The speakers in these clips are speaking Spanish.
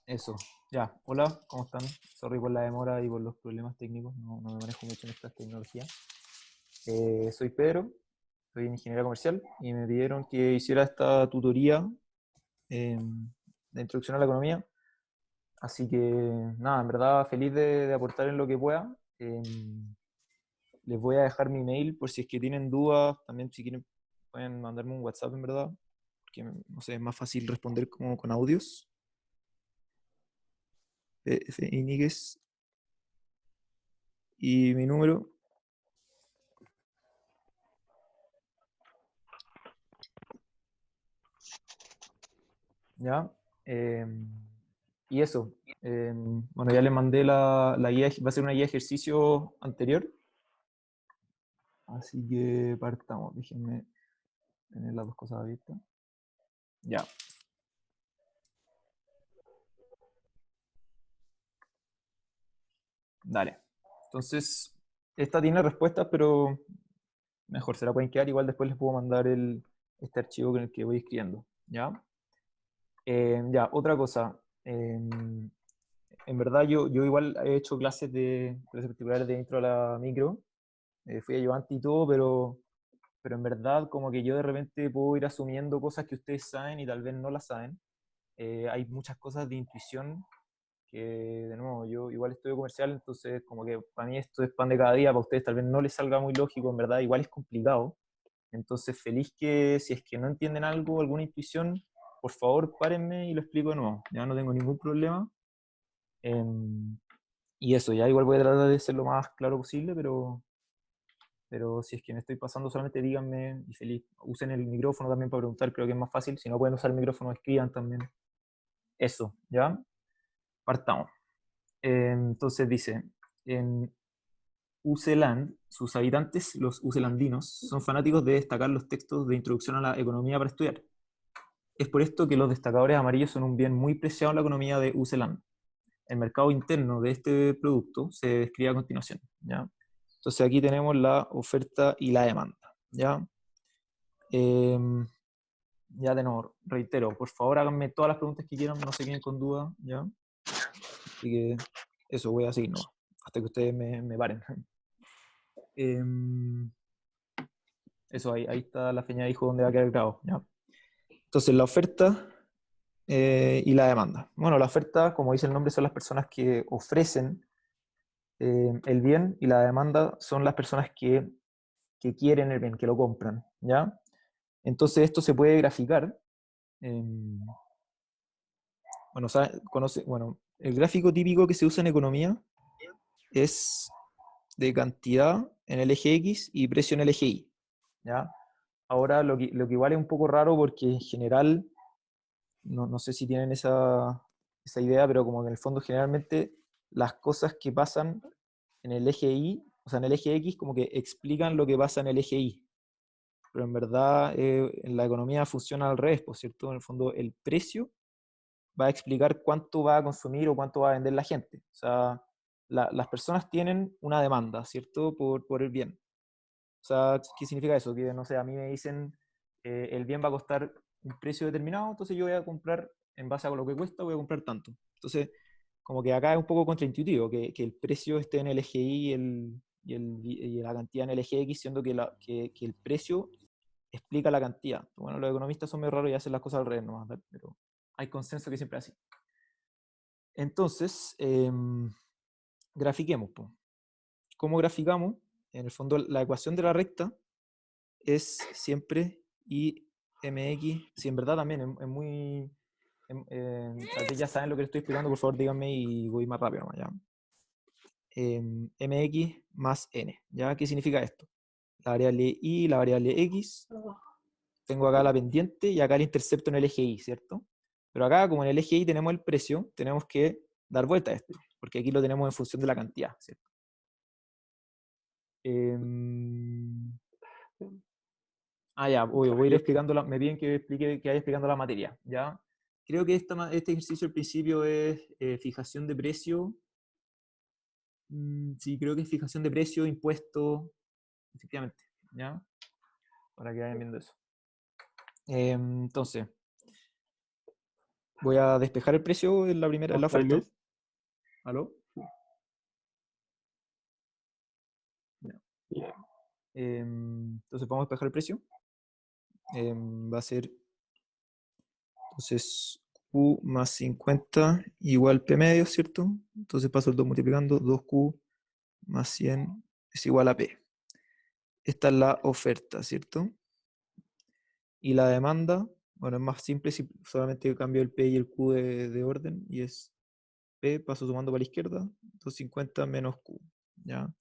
Eso, ya. Hola, ¿cómo están? Sorry por la demora y por los problemas técnicos, no me manejo mucho en estas tecnologías. Soy Pedro, soy ingeniero comercial y me pidieron que hiciera esta tutoría eh, de introducción a la economía. Así que nada, en verdad feliz de aportar en lo que pueda. Les voy a dejar mi mail por si es que tienen dudas. También si quieren pueden mandarme un WhatsApp en verdad, porque no sé, es más fácil responder como con audios. F. Iníguez y mi número. ¿Ya? Eh, y eso. Bueno, ya le mandé la guía, va a ser una guía de ejercicio anterior, así que partamos. Déjenme tener las dos cosas abiertas. Ya, dale. Entonces, esta tiene respuestas, pero mejor se la pueden quedar. Igual después les puedo mandar este archivo con el que voy escribiendo. ¿Ya? Ya, otra cosa. En verdad, yo igual he hecho clases particulares de intro a la micro. Fui ayudante y todo, pero en verdad como que yo de repente puedo ir asumiendo cosas que ustedes saben y tal vez no las saben. Hay muchas cosas de intuición que, de nuevo, yo igual estudio comercial, entonces como que para mí esto es pan de cada día, para ustedes tal vez no les salga muy lógico, en verdad igual es complicado. Entonces feliz que si es que no entienden algo, alguna intuición, por favor párenme y lo explico de nuevo, ya no tengo ningún problema. Em, y eso, ya igual voy a tratar de ser lo más claro posible, pero si es que me estoy pasando, solamente díganme y feliz. Usen el micrófono también para preguntar, creo que es más fácil. Si no pueden usar el micrófono, escriban también. Eso, ¿ya? Partamos. Entonces dice, en Useland, sus habitantes, los uselandinos, son fanáticos de destacar los textos de introducción a la economía para estudiar. Es por esto que los destacadores amarillos son un bien muy preciado en la economía de Useland. El mercado interno de este producto se describe a continuación, ¿ya? Entonces aquí tenemos la oferta y la demanda, ¿ya? Eh, Ya de nuevo, reitero, por favor háganme todas las preguntas que quieran, no se queden con duda, ¿ya? Así que eso, voy a seguir, ¿no? Hasta que ustedes me paren. Em, Eso, ahí está la feña de hijo donde va a quedar grabado, ¿ya? Entonces, la oferta y la demanda. Bueno, la oferta, como dice el nombre, son las personas que ofrecen el bien y la demanda son las personas que quieren el bien, que lo compran, ¿ya? Entonces, esto se puede graficar. em, Bueno, bueno, el gráfico típico que se usa en economía es de cantidad en el eje X y precio en el eje Y, ¿ya? Ahora, lo que igual es un poco raro porque en general, no sé si tienen esa idea, pero como que en el fondo generalmente las cosas que pasan en el eje Y, o sea, en el eje X, como que explican lo que pasa en el eje Y. Pero en verdad, en la economía funciona al revés, por cierto, en el fondo el precio va a explicar cuánto va a consumir o cuánto va a vender la gente. O sea, las personas tienen una demanda, ¿cierto? Por el bien. O sea, ¿qué significa eso? Que, no sé, a mí me dicen, el bien va a costar un precio determinado, entonces yo voy a comprar, en base a lo que cuesta, voy a comprar tanto. Entonces, como que acá es un poco contraintuitivo, que el precio esté en el eje Y y la cantidad en el eje X, siendo que el precio explica la cantidad. Bueno, los economistas son muy raros y hacen las cosas al revés nomás, pero hay consenso que siempre es así. Entonces, grafiquemos, po. ¿Cómo graficamos? En el fondo, la ecuación de la recta es siempre IMX. Si en verdad también es muy. O sea, ustedes ya saben lo que les estoy explicando, por favor díganme y voy más rápido, ¿ya? MX más N, ¿ya? ¿Qué significa esto? La variable Y, la variable X. Tengo acá la pendiente y acá el intercepto en el eje Y, ¿cierto? Pero acá, como en el eje Y tenemos el precio, tenemos que dar vuelta a esto, porque aquí lo tenemos en función de la cantidad, ¿cierto? Ya, voy a ir explicando, me piden que explique, que vaya explicando la materia, ¿ya? Creo que este ejercicio al principio es fijación de precio. Sí, creo que es fijación de precio, impuesto, efectivamente, ¿ya? Para que vayan viendo eso. Entonces, Voy a despejar el precio en la primera, en la ¿Otra oferta. vez? ¿Aló? Ya. Ya. Entonces vamos a despejar el precio. Va a ser, entonces, Q más 50 igual P medio, ¿cierto? Entonces paso el 2 multiplicando, 2Q más 100 es igual a P. Esta es la oferta, ¿cierto? Y la demanda, bueno, es más simple si solamente cambio el P y el Q de orden y es P, paso sumando para la izquierda, 250 menos Q, ¿ya?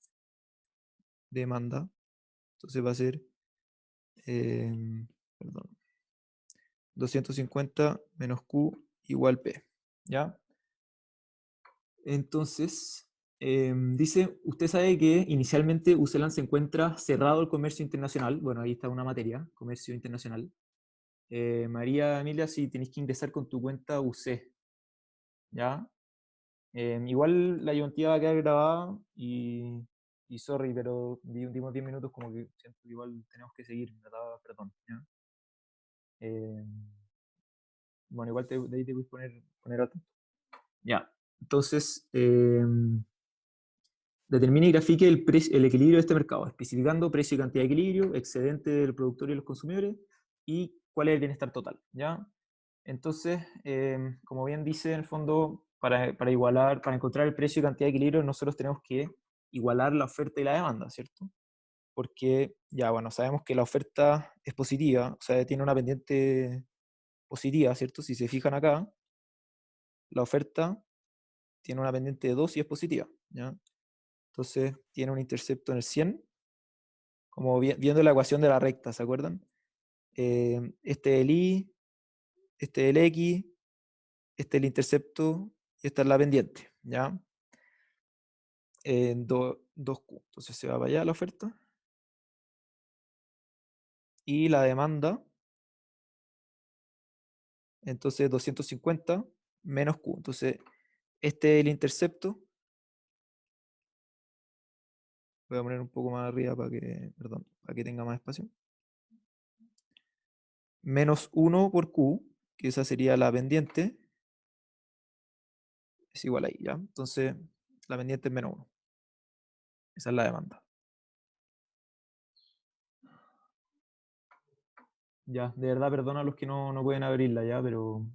Demanda. Entonces va a ser, perdón, 250 menos Q igual P, ¿ya? Entonces, dice, usted sabe que inicialmente UCELAN se encuentra cerrado el comercio internacional. Bueno, ahí está una materia, comercio internacional. María Emilia, si tenés que ingresar con tu cuenta UC, ¿ya? Igual la ayuntía va a quedar grabada y sorry, pero dimos 10 minutos como que siento que igual tenemos que seguir, ¿verdad? Perdón, ¿ya? Eh, bueno, igual de ahí te voy a poner atento. Ya, entonces, determine y grafique el equilibrio de este mercado, especificando precio y cantidad de equilibrio, excedente del productor y los consumidores, y cuál es el bienestar total, ¿ya? Entonces, como bien dice, en el fondo, para igualar, para encontrar el precio y cantidad de equilibrio, nosotros tenemos que igualar la oferta y la demanda, ¿cierto? Porque, ya, bueno, sabemos que la oferta es positiva, o sea, tiene una pendiente positiva, ¿cierto? Si se fijan acá, la oferta tiene una pendiente de 2 y es positiva, ¿ya? Entonces, tiene un intercepto en el 100, como viendo la ecuación de la recta, ¿se acuerdan? Este es el y, este es el x, este es el intercepto y esta es la pendiente, ¿ya? 2Q. Entonces se va para allá la oferta. Y la demanda, entonces 250 menos Q. Entonces, este es el intercepto. Voy a poner un poco más arriba para que, perdón, para que tenga más espacio. Menos 1 por Q, que esa sería la pendiente, es igual ahí, ¿ya? Entonces, la pendiente es menos 1. Esa es la demanda. Ya, de verdad, perdona a los que no pueden abrirla ya, pero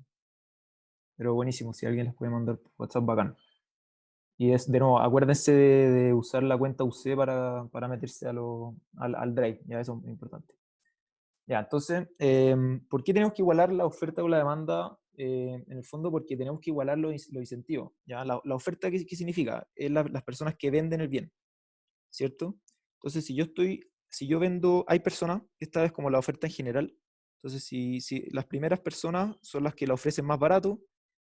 buenísimo. Si alguien les puede mandar por WhatsApp, bacán. Y es, de nuevo, acuérdense de usar la cuenta UC para meterse al Drive, ya eso es muy importante. Ya, entonces, ¿por qué tenemos que igualar la oferta con la demanda? En el fondo, porque tenemos que igualar los incentivos. ¿Ya? La oferta, ¿qué significa? Es las personas que venden el bien, ¿cierto? Entonces, si yo vendo, hay personas, esta vez como la oferta en general, entonces si las primeras personas son las que la ofrecen más barato,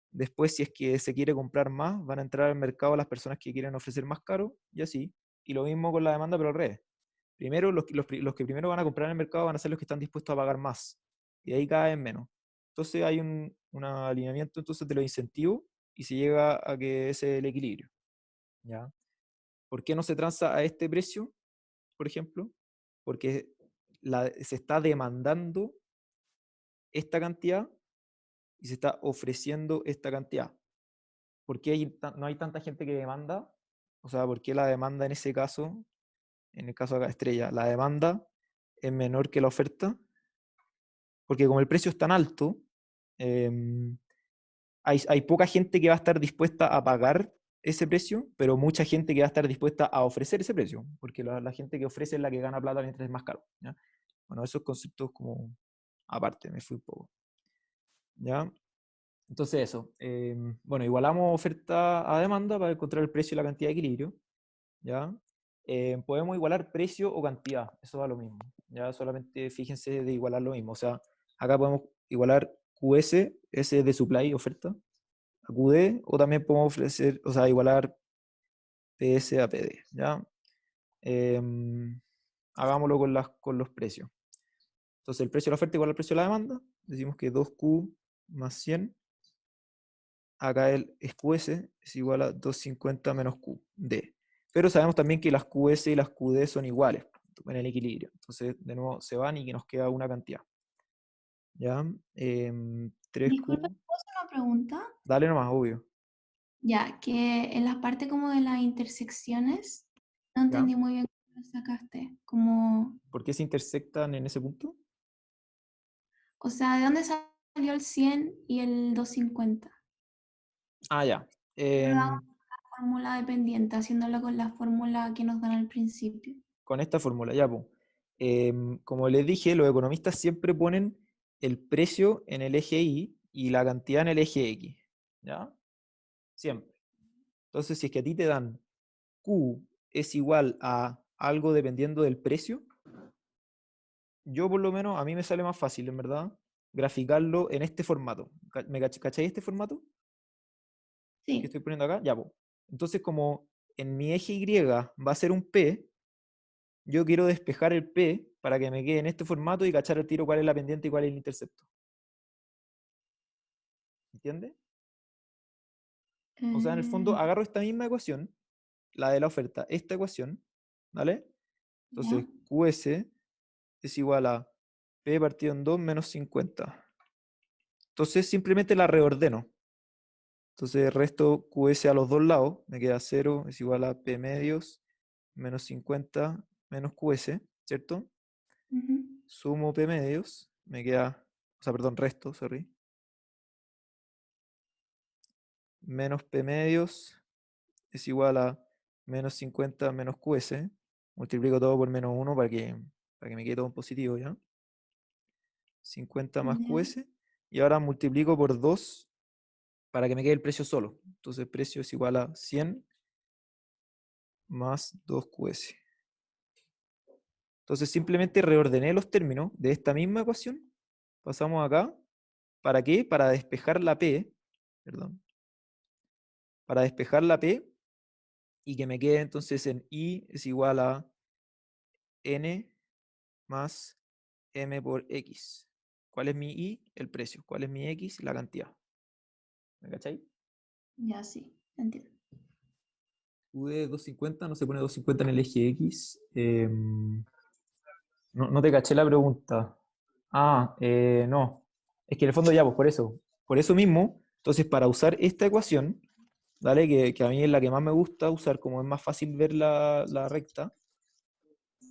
después si es que se quiere comprar más, van a entrar al mercado las personas que quieren ofrecer más caro, y así. Y lo mismo con la demanda, pero al revés. Primero, los que primero van a comprar en el mercado van a ser los que están dispuestos a pagar más, y ahí cada vez menos. Entonces hay un alineamiento entonces de los incentivos y se llega a que ese es el equilibrio. ¿Ya? ¿Por qué no se transa a este precio, por ejemplo? Porque se está demandando esta cantidad y se está ofreciendo esta cantidad. ¿Por qué no hay tanta gente que demanda? O sea, ¿por qué la demanda en ese caso, en el caso de acá Estrella, la demanda es menor que la oferta? Porque como el precio es tan alto, hay poca gente que va a estar dispuesta a pagar ese precio, pero mucha gente que va a estar dispuesta a ofrecer ese precio, porque la gente que ofrece es la que gana plata mientras es más caro. ¿Ya? Bueno, esos conceptos como aparte, me fui un poco. ¿Ya? Entonces eso, bueno, igualamos oferta a demanda para encontrar el precio y la cantidad de equilibrio. ¿Ya? Podemos igualar precio o cantidad, eso da lo mismo. Ya solamente fíjense de igualar lo mismo. O sea, acá podemos igualar QS, S de supply, oferta, a QD, o también podemos ofrecer, o sea, igualar PS a PD. ¿Ya? Hagámoslo con los precios. Entonces, el precio de la oferta igual al precio de la demanda. Decimos que 2Q más 100. Acá es QS es igual a 250 menos QD. Pero sabemos también que las QS y las QD son iguales en el equilibrio. Entonces, de nuevo, se van y que nos queda una cantidad. ¿Ya? Disculpa, 3Q. ¿puedo hacer una pregunta. Dale nomás, obvio. Ya, que en la parte como de las intersecciones, no ¿Ya? entendí muy bien cómo lo sacaste. Como, ¿Por qué se intersectan en ese punto? o sea, ¿de dónde salió el 100 y el 250? Ah, ya. Yo lo hago Em, con la fórmula dependiente, haciéndolo con la fórmula que nos dan al principio. con esta fórmula, ya, pues. Como les dije, los economistas siempre ponen el precio en el eje y la cantidad en el eje X. ¿Ya? Siempre. Entonces, si es que a ti te dan Q es igual a algo dependiendo del precio, yo por lo menos a mí me sale más fácil, en verdad, graficarlo en este formato. ¿Cachai este formato que Sí. estoy poniendo acá? Ya, pues. Entonces, como en mi eje Y va a ser un P, yo quiero despejar el P para que me quede en este formato y cachar el tiro cuál es la pendiente y cuál es el intercepto. ¿Entiendes? O sea, en el fondo Eh, agarro esta misma ecuación, la de la oferta, esta ecuación, ¿vale? ya. Entonces, QS es igual a P partido en 2 menos 50. Entonces, simplemente la reordeno. Entonces, resto QS a los dos lados, me queda 0 es igual a P medios menos 50 menos QS, ¿cierto? Ujú. Sumo P medios, me queda, o sea, perdón, resto, sorry, menos P medios es igual a menos 50 menos QS. Multiplico todo por menos 1 para que me quede todo en positivo, ¿ya? 50 más Ya. QS. Y ahora multiplico por 2 para que me quede el precio solo. Entonces, precio es igual a 100 más 2QS. Entonces, simplemente reordené los términos de esta misma ecuación. Pasamos acá. ¿Para qué? Para despejar la P. Perdón. Para despejar la P y que me quede entonces en I es igual a N más M por X. ¿Cuál es mi I? El precio. ¿Cuál es mi X? La cantidad. ¿Me cachai? Ya, sí, entiendo. U de 250 no se pone 250 en el eje X. No te caché la pregunta. Ah, no. Es que en el fondo ya, pues por eso. Por eso mismo, entonces para usar esta ecuación, ¿vale? Que a mí es la que más me gusta usar, como es más fácil ver la recta,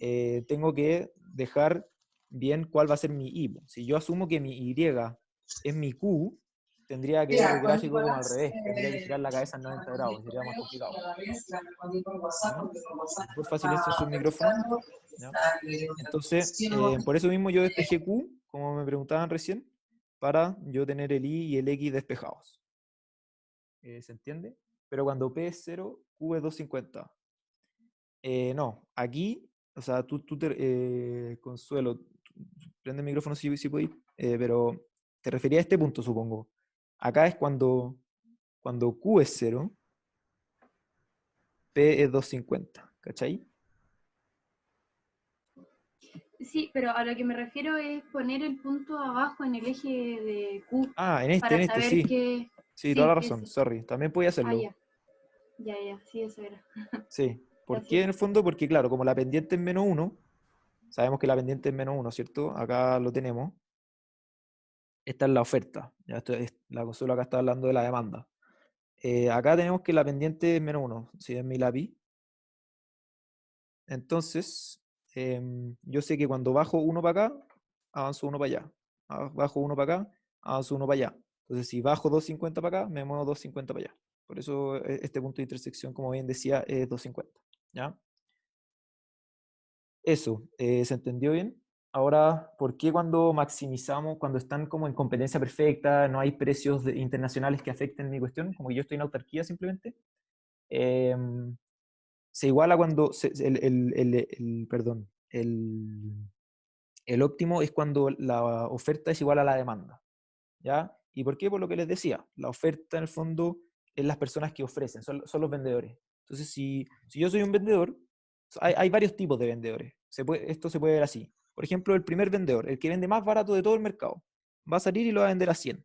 tengo que dejar bien cuál va a ser mi y, po. Si yo asumo que mi y es mi q, tendría que ver el Mira, con gráfico como al Nicolás, revés. Tendría que girar la cabeza en 90 grados, sería más complicado. cada vez la respondí por WhatsApp ¿Ya? porque por WhatsApp Porfa, está silencien sus micrófonos. practicando, ¿Ya? está Entonces, haciendo por eso mismo yo despejé Q, como me preguntaban recién, para yo tener el I y el X despejados. ¿Se entiende? Pero cuando P es 0, Q es 250. No, aquí, o sea, Consuelo, prende el micrófono si podéis, pero te refería a este punto, supongo. Acá es cuando Q es 0, P es 250, ¿cachai? Sí, pero a lo que me refiero es poner el punto abajo en el eje de Q Ah, para en este, saber sí. que... Sí, toda la Sí, razón, eso. sorry. También podía Ah, hacerlo. ya. Ya, ya, sí, eso era. Sí. ¿Por qué Gracias. en el fondo? Porque claro, como la pendiente es -1, sabemos que la pendiente es -1, ¿cierto? Acá lo tenemos. Esta es la oferta. Ya la consola acá está hablando de la demanda. Acá tenemos que la pendiente es -1, si es mi lápiz. Entonces, yo sé que cuando bajo uno para acá, avanzo uno para allá. Bajo uno para acá, avanzo uno para allá. Entonces, si bajo 250 para acá, me muevo 250 para allá. Por eso este punto de intersección, como bien decía, es 250. ¿Ya? Eso, ¿se entendió bien? Ahora, ¿por qué cuando maximizamos, cuando están como en competencia perfecta, no hay precios internacionales que afecten mi cuestión? Como que yo estoy en autarquía simplemente. em, Se iguala cuando perdón, el óptimo es cuando la oferta es igual a la demanda, ¿ya? ¿Y por qué? Por lo que les decía, la oferta en el fondo es las personas que ofrecen, son los vendedores. Entonces, si yo soy un vendedor, hay varios tipos de vendedores. Esto se puede ver así. Por ejemplo, el primer vendedor, el que vende más barato de todo el mercado, va a salir y lo va a vender a 100,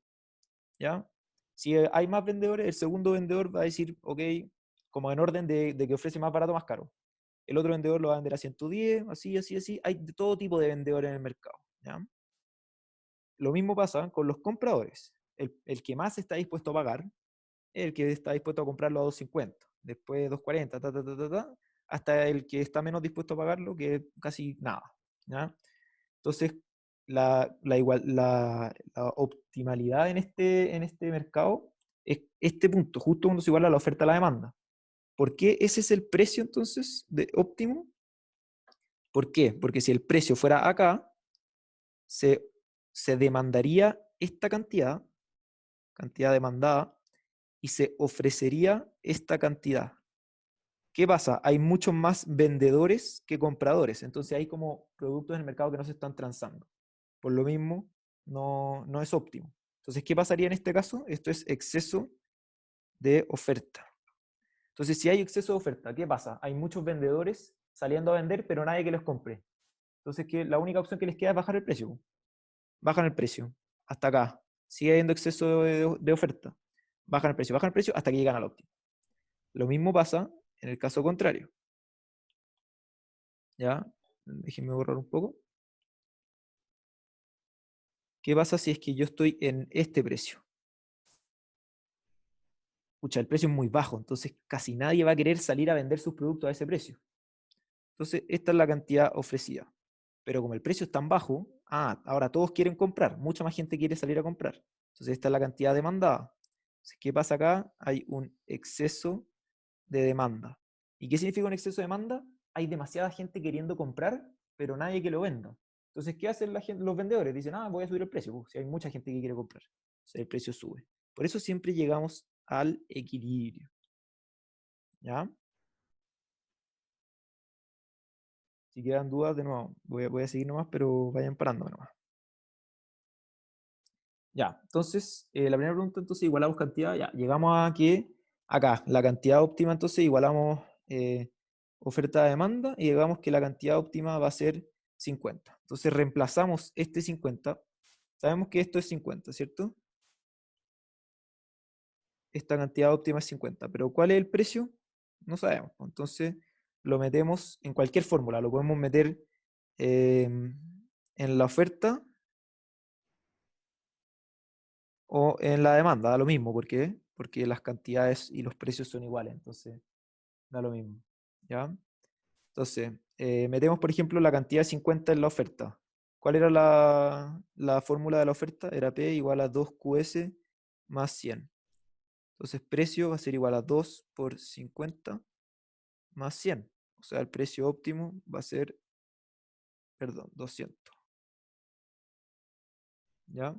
¿ya? Si hay más vendedores, el segundo vendedor va a decir, ok, como en orden de que ofrece más barato, más caro. El otro vendedor lo va a vender a 110, así, así, así. Hay de todo tipo de vendedores en el mercado, ¿ya? Lo mismo pasa con los compradores. el que más está dispuesto a pagar es el que está dispuesto a comprarlo a 2.50, después 2.40, hasta el que está menos dispuesto a pagarlo, que es casi nada. ¿Ya? Entonces, la optimalidad en este mercado es este punto, justo cuando se iguala la oferta a la demanda. ¿Por qué ese es el precio entonces de óptimo? ¿Por qué? Porque si el precio fuera acá, se, se demandaría esta cantidad demandada, y se ofrecería esta cantidad. ¿Qué pasa? Hay muchos más vendedores que compradores, entonces hay como productos en el mercado que no se están transando. Por lo mismo, no es óptimo. Entonces, ¿qué pasaría en este caso? Esto es exceso de oferta. Entonces, si hay exceso de oferta, ¿qué pasa? Hay muchos vendedores saliendo a vender, pero nadie que los compre. Entonces, la única opción que les queda es bajar el precio. Bajan el precio. Hasta acá. Sigue habiendo exceso de oferta. Bajan el precio hasta que llegan al óptimo. Lo mismo pasa en el caso contrario. ¿Ya? Déjenme borrar un poco. ¿Qué pasa si es que yo estoy en este precio? Pucha, el precio es muy bajo, entonces casi nadie va a querer salir a vender sus productos a ese precio. Entonces, esta es la cantidad ofrecida. Pero como el precio es tan bajo, ahora todos quieren comprar, mucha más gente quiere salir a comprar. Entonces, esta es la cantidad demandada. Entonces, ¿qué pasa acá? Hay un exceso de demanda. ¿Y qué significa un exceso de demanda? Hay demasiada gente queriendo comprar, pero nadie que lo venda. Entonces, ¿qué hacen los vendedores? Dicen, voy a subir el precio. Pues, si hay mucha gente que quiere comprar, entonces el precio sube. Por eso siempre llegamos al equilibrio. ¿Ya? Si quedan dudas, de nuevo, voy a seguir nomás, pero vayan parándome nomás. Ya, entonces, la primera pregunta, entonces, igualamos cantidad, ya, llegamos a que, acá, la cantidad óptima, entonces, igualamos oferta-demanda, y llegamos que la cantidad óptima va a ser 50. Entonces, reemplazamos este 50, sabemos que esto es 50, ¿cierto? Esta cantidad óptima es 50, pero ¿cuál es el precio? No sabemos. Entonces, lo metemos en cualquier fórmula, lo podemos meter en la oferta o en la demanda, da lo mismo. ¿Por qué? Porque las cantidades y los precios son iguales, entonces da lo mismo. ¿Ya? Entonces, metemos, por ejemplo, la cantidad de 50 en la oferta. ¿Cuál era la fórmula de la oferta? Era P igual a 2QS más 100. Entonces, precio va a ser igual a 2 por 50 más 100. O sea, el precio óptimo va a ser, perdón, 200. ¿Ya?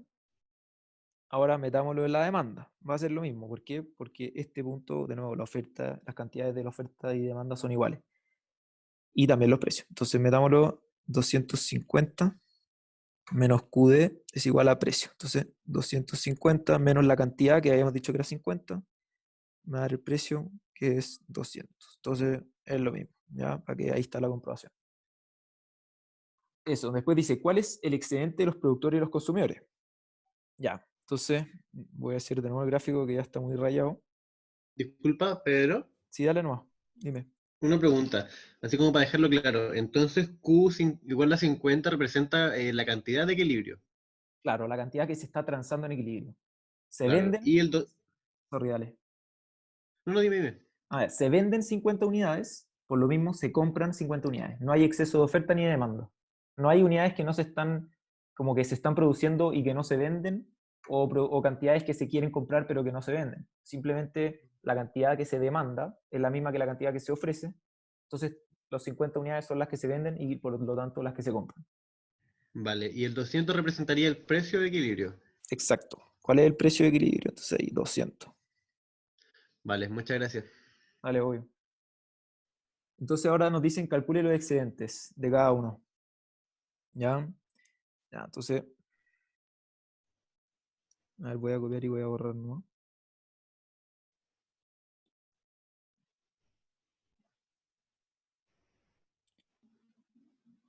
Ahora metámoslo en la demanda. Va a ser lo mismo. ¿Por qué? Porque este punto, de nuevo, la oferta, las cantidades de la oferta y demanda son iguales. Y también los precios. Entonces metámoslo 250 menos QD es igual a precio. Entonces 250 menos la cantidad que habíamos dicho que era 50, me va a dar el precio que es 200. Entonces es lo mismo. ¿Ya? Para que ahí está la comprobación. Eso. Después dice, ¿cuál es el excedente de los productores y los consumidores? Ya. Entonces, voy a hacer de nuevo el gráfico que ya está muy rayado. Disculpa, Pedro, Sí, dale nomás. Dime. una pregunta, así como para dejarlo claro. Entonces, igual a 50 representa la cantidad de equilibrio. Claro, la cantidad que se está transando en equilibrio. Se Claro. venden, Y sorry, dale. No, dime. A ver, se venden 50 unidades, por lo mismo se compran 50 unidades. No hay exceso de oferta ni de demanda. No hay unidades que no se están, como que se están produciendo y que no se venden, o cantidades que se quieren comprar pero que no se venden. Simplemente la cantidad que se demanda es la misma que la cantidad que se ofrece. Entonces, los 50 unidades son las que se venden y por lo tanto las que se compran. Vale, y el 200 representaría el precio de equilibrio. Exacto. ¿Cuál es el precio de equilibrio? Entonces ahí, 200. Vale, muchas gracias. Vale, obvio. Entonces ahora nos dicen calcule los excedentes de cada uno. ¿Ya? Ya, entonces, a ver, voy a copiar y voy a borrar, ¿no?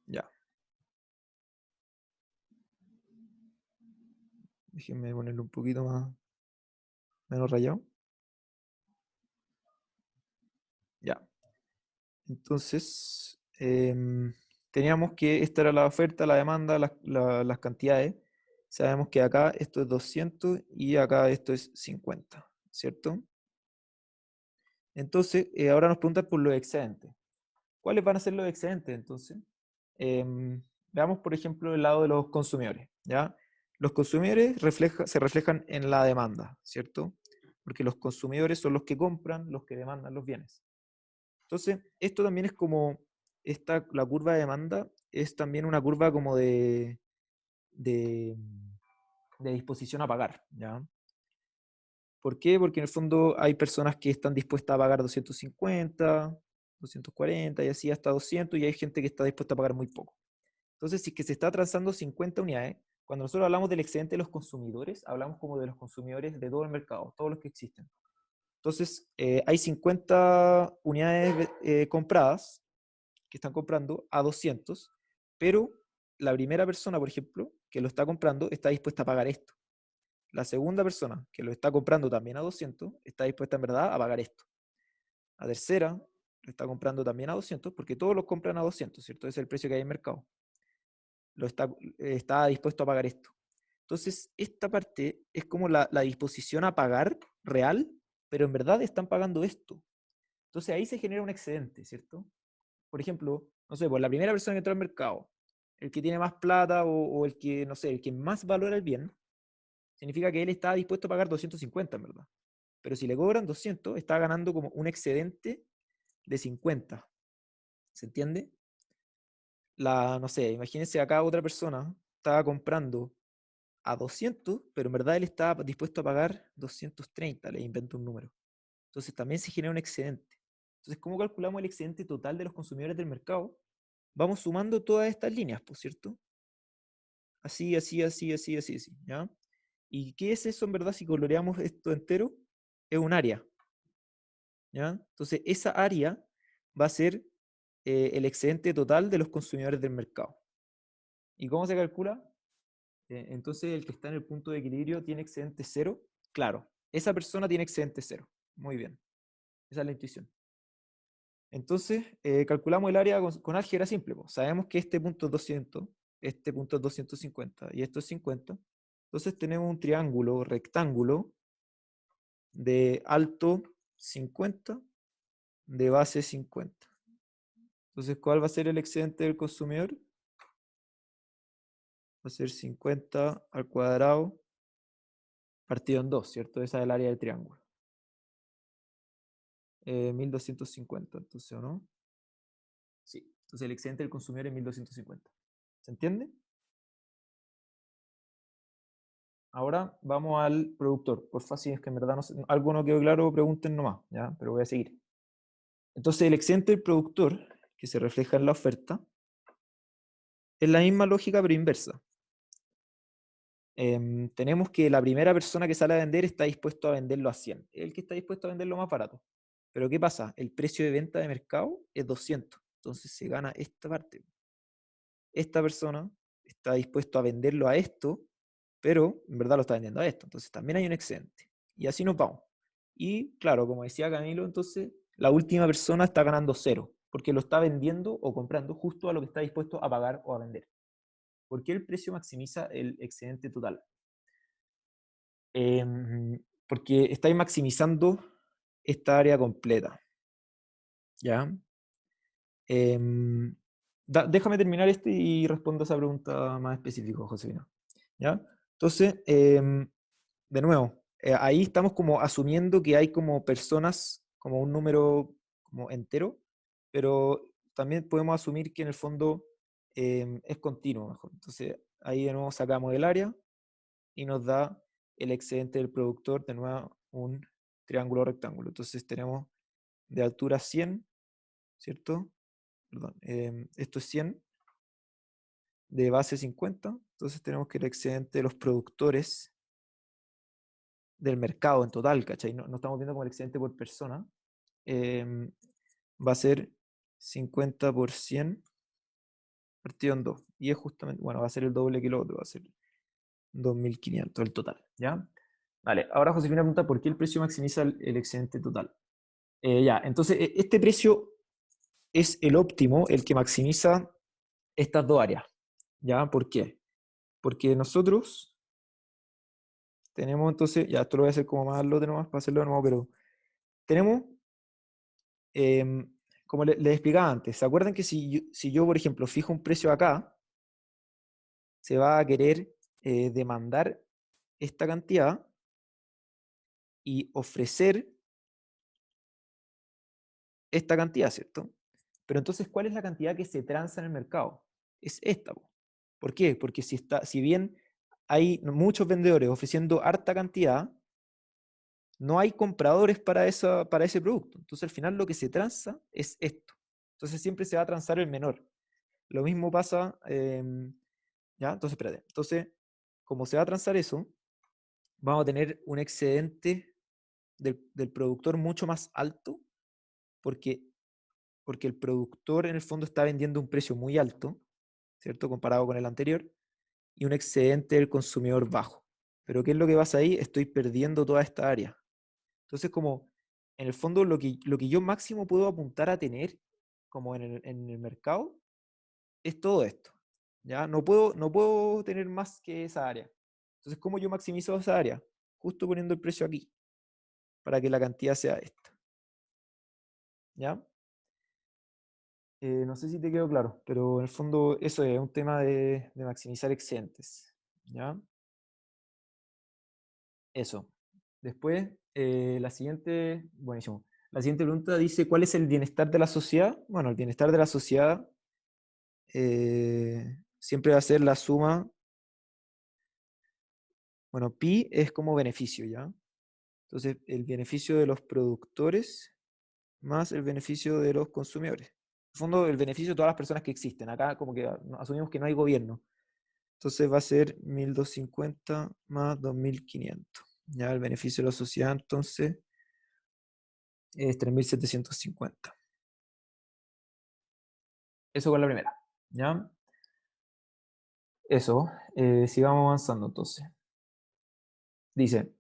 Ya. Déjenme ponerlo un poquito más, menos rayado. Ya. Entonces, teníamos que esta era la oferta, la demanda, las cantidades. sabemos que acá esto es 200 y acá esto es 50, ¿cierto? Entonces, ahora nos preguntan por los excedentes. ¿Cuáles van a ser los excedentes entonces? Veamos, por ejemplo, el lado de los consumidores, ¿ya? Los consumidores se reflejan en la demanda, ¿cierto? Porque los consumidores son los que compran, los que demandan los bienes. Entonces, esto también es como, la curva de demanda es también una curva como de disposición a pagar, ¿ya? ¿Por qué? Porque en el fondo hay personas que están dispuestas a pagar 250, 240 y así hasta 200, y hay gente que está dispuesta a pagar muy poco. Entonces, si es que se está transando 50 unidades, cuando nosotros hablamos del excedente de los consumidores, hablamos como de los consumidores de todo el mercado, todos los que existen. Entonces, hay 50 unidades compradas, que están comprando a 200, pero la primera persona, por ejemplo, que lo está comprando, está dispuesta a pagar esto. La segunda persona, que lo está comprando también a 200, está dispuesta en verdad a pagar esto. La tercera, lo está comprando también a 200, porque todos los compran a 200, ¿cierto? Ese es el precio que hay en el mercado. Está dispuesto a pagar esto. Entonces, esta parte es como la disposición a pagar real, pero en verdad están pagando esto. Entonces ahí se genera un excedente, ¿cierto? Por ejemplo, no sé, por la primera persona que entró al mercado, el que tiene más plata o el que, no sé, el que más valora el bien, significa que él está dispuesto a pagar 250, en verdad. Pero si le cobran 200, está ganando como un excedente de 50. ¿Se entiende? No sé, imagínense acá otra persona estaba comprando a 200, pero en verdad él estaba dispuesto a pagar 230, le invento un número. Entonces también se genera un excedente. Entonces, ¿cómo calculamos el excedente total de los consumidores del mercado? Vamos sumando todas estas líneas, ¿por cierto? Así, así, así, así, así, así, ¿ya? ¿Y qué es eso en verdad si coloreamos esto entero? Es un área, ¿ya? Entonces, esa área va a ser el excedente total de los consumidores del mercado. ¿Y cómo se calcula? Entonces, el que está en el punto de equilibrio tiene excedente cero. Claro, esa persona tiene excedente cero. Muy bien. Esa es la intuición. Entonces, calculamos el área con álgebra simple. Pues. Sabemos que este punto es 200, este punto es 250 y esto es 50. Entonces tenemos un triángulo rectángulo de alto 50, de base 50. Entonces, ¿cuál va a ser el excedente del consumidor? Va a ser 50 al cuadrado partido en 2, ¿cierto? Esa es el área del triángulo. 1250, entonces, ¿o no? Sí, entonces el excedente del consumidor es 1250. ¿Se entiende? Ahora vamos al productor. Por fácil, es que en verdad no sé, algo no quedó claro, pregunten nomás, ¿ya? Pero voy a seguir. Entonces el excedente del productor, que se refleja en la oferta, es la misma lógica pero inversa. Tenemos que la primera persona que sale a vender está dispuesto a venderlo a 100. El que está dispuesto a venderlo más barato. Pero ¿qué pasa? El precio de venta de mercado es 200. Entonces se gana esta parte. Esta persona está dispuesto a venderlo a esto, pero en verdad lo está vendiendo a esto. Entonces también hay un excedente. Y así nos vamos. Y claro, como decía Camilo, entonces la última persona está ganando cero, porque lo está vendiendo o comprando justo a lo que está dispuesto a pagar o a vender. ¿Por qué el precio maximiza el excedente total? Porque estáis maximizando esta área completa. ¿Ya? Déjame terminar este y respondo a esa pregunta más específica, Josefina. ¿Ya? Entonces, de nuevo, ahí estamos como asumiendo que hay como personas, como un número como entero, pero también podemos asumir que en el fondo es continuo mejor. Entonces, ahí de nuevo sacamos el área y nos da el excedente del productor, de nuevo un triángulo rectángulo. Entonces tenemos de altura 100, ¿cierto? Perdón, esto es 100, de base 50, entonces tenemos que el excedente de los productores del mercado en total, ¿cachai? No estamos viendo como el excedente por persona, va a ser 50 por 100 partido en 2, y es justamente, bueno, va a ser el doble que lo otro, va a ser 2500 el total, ¿ya? Vale, ahora Josefina pregunta por qué el precio maximiza el excedente total. Ya, entonces este precio es el óptimo, el que maximiza estas dos áreas. ¿Ya? ¿Por qué? Porque nosotros tenemos entonces, ya esto lo voy a hacer como más al lote nomás para hacerlo de nuevo, pero tenemos, como les explicaba antes, ¿se acuerdan que si yo, por ejemplo, fijo un precio acá, se va a querer demandar esta cantidad y ofrecer esta cantidad, ¿cierto? Pero entonces, ¿cuál es la cantidad que se transa en el mercado? Es esta, po. ¿Por qué? Porque si bien hay muchos vendedores ofreciendo harta cantidad, no hay compradores para ese producto. Entonces, al final lo que se transa es esto. Entonces, siempre se va a transar el menor. Lo mismo pasa, ¿ya? Entonces, espérate. Entonces, como se va a transar eso, vamos a tener un excedente del productor mucho más alto, porque el productor en el fondo está vendiendo un precio muy alto, ¿cierto? Comparado con el anterior, y un excedente del consumidor bajo. Pero ¿qué es lo que pasa ahí? Estoy perdiendo toda esta área. Entonces, como en el fondo lo que yo máximo puedo apuntar a tener como en el mercado es todo esto. ¿Ya? No puedo tener más que esa área. Entonces, ¿cómo yo maximizo esa área? Justo poniendo el precio aquí, para que la cantidad sea esta. ¿Ya? No sé si te quedó claro, pero en el fondo eso es un tema de maximizar excedentes. ¿Ya? Eso. Después, la siguiente, buenísimo. La siguiente pregunta dice, ¿cuál es el bienestar de la sociedad? Bueno, el bienestar de la sociedad siempre va a ser la suma, bueno, pi es como beneficio, ¿ya? Entonces, el beneficio de los productores más el beneficio de los consumidores. En el fondo, el beneficio de todas las personas que existen. Acá como que asumimos que no hay gobierno. Entonces va a ser 1250 más 2500. Ya el beneficio de la sociedad entonces es 3750. Eso con la primera. ¿Ya? Eso. Sigamos avanzando entonces. Dice,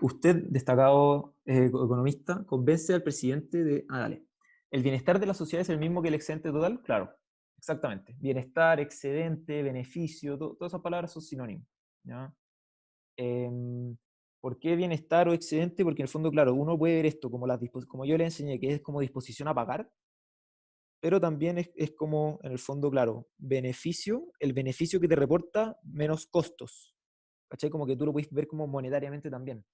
usted, destacado economista, convence al presidente de... Ah, dale. ¿El bienestar de la sociedad es el mismo que el excedente total? Claro, exactamente. Bienestar, excedente, beneficio, todas esas palabras son sinónimos. ¿Ya? ¿Por qué bienestar o excedente? Porque en el fondo, claro, uno puede ver esto como, como yo le enseñé, que es como disposición a pagar, pero también es como, en el fondo, claro, beneficio, el beneficio que te reporta menos costos. ¿Cachai? Como que tú lo puedes ver como monetariamente también.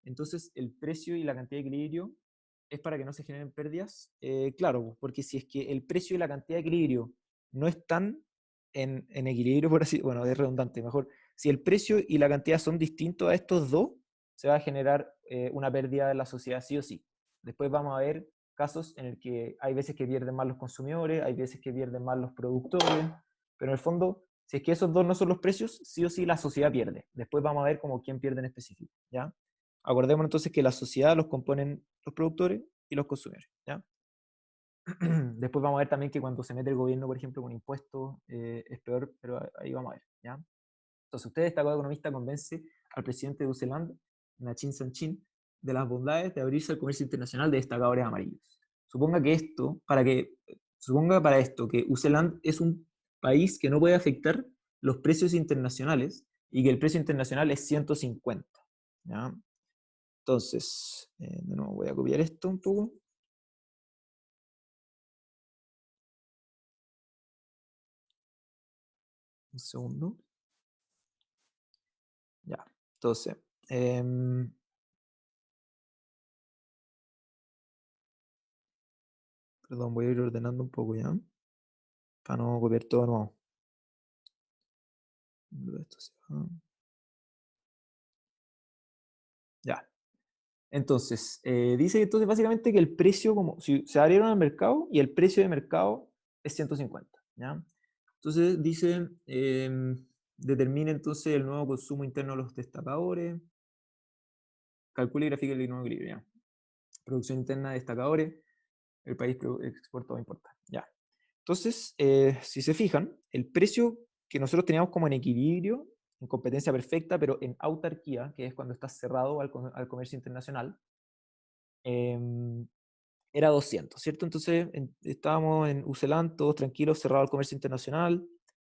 Entonces, el precio y la cantidad de equilibrio es para que no se generen pérdidas. Claro, porque si es que el precio y la cantidad de equilibrio no están en equilibrio, por así, bueno, es redundante, mejor. Si el precio y la cantidad son distintos a estos dos, se va a generar una pérdida de la sociedad sí o sí. Después vamos a ver casos en el que hay veces que pierden más los consumidores, hay veces que pierden más los productores, pero en el fondo, si es que esos dos no son los precios, sí o sí la sociedad pierde. Después vamos a ver como quién pierde en específico, ¿ya? Acordémonos entonces que la sociedad los componen los productores y los consumidores, ¿ya? Después vamos a ver también que cuando se mete el gobierno, por ejemplo, con impuestos, es peor, pero ahí vamos a ver, ¿ya? Entonces, usted, destacado economista, convence al presidente de UCELAND, Nachin Sanchin, de las bondades de abrirse al comercio internacional de destacadores amarillos. Suponga para esto que UCELAND es un país que no puede afectar los precios internacionales y que el precio internacional es 150, ¿ya? Entonces, de nuevo voy a copiar esto un poco. Un segundo. Ya, entonces, perdón, voy a ir ordenando un poco ya, para no copiar todo de nuevo. Esto se va. Ya, entonces, dice entonces básicamente que el precio, como si se abrieron al mercado y el precio de mercado es 150, ¿ya? Entonces dice, determine entonces el nuevo consumo interno de los destacadores, calcule y grafique el nuevo equilibrio, ¿ya? Producción interna de destacadores, el país exporta o importa, ¿ya? Entonces, si se fijan, el precio que nosotros teníamos como en equilibrio, en competencia perfecta, pero en autarquía, que es cuando estás cerrado al comercio internacional, era 200, ¿cierto? Entonces estábamos en UCELAN, todos tranquilos, cerrado al comercio internacional,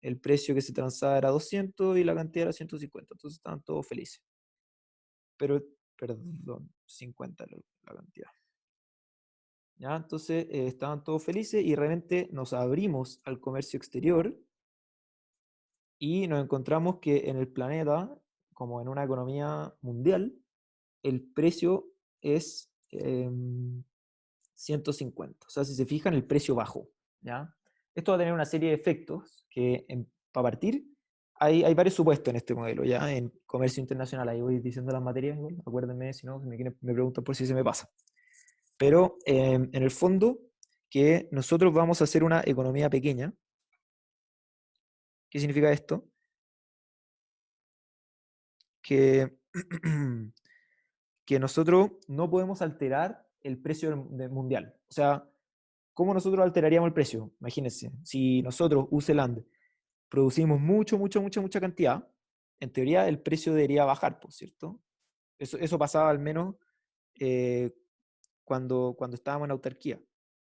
el precio que se transaba era 200 y la cantidad era 150, entonces estaban todos felices. Pero, perdón, 50 la cantidad. ¿Ya? Entonces estaban todos felices y realmente nos abrimos al comercio exterior y nos encontramos que en el planeta, como en una economía mundial, el precio es 150. O sea, si se fijan, el precio bajó. ¿Ya? Esto va a tener una serie de efectos que, para partir, hay varios supuestos en este modelo. ¿Ya? En comercio internacional, ahí voy diciendo las materias, ¿no? Acuérdenme, si no, me preguntan por si se me pasa. Pero en el fondo, que nosotros vamos a hacer una economía pequeña. ¿Qué significa esto? Que, que nosotros no podemos alterar el precio mundial. O sea, ¿cómo nosotros alteraríamos el precio? Imagínense, si nosotros, UCLand, producimos mucha cantidad, en teoría el precio debería bajar, ¿por cierto? Eso pasaba al menos cuando estábamos en autarquía.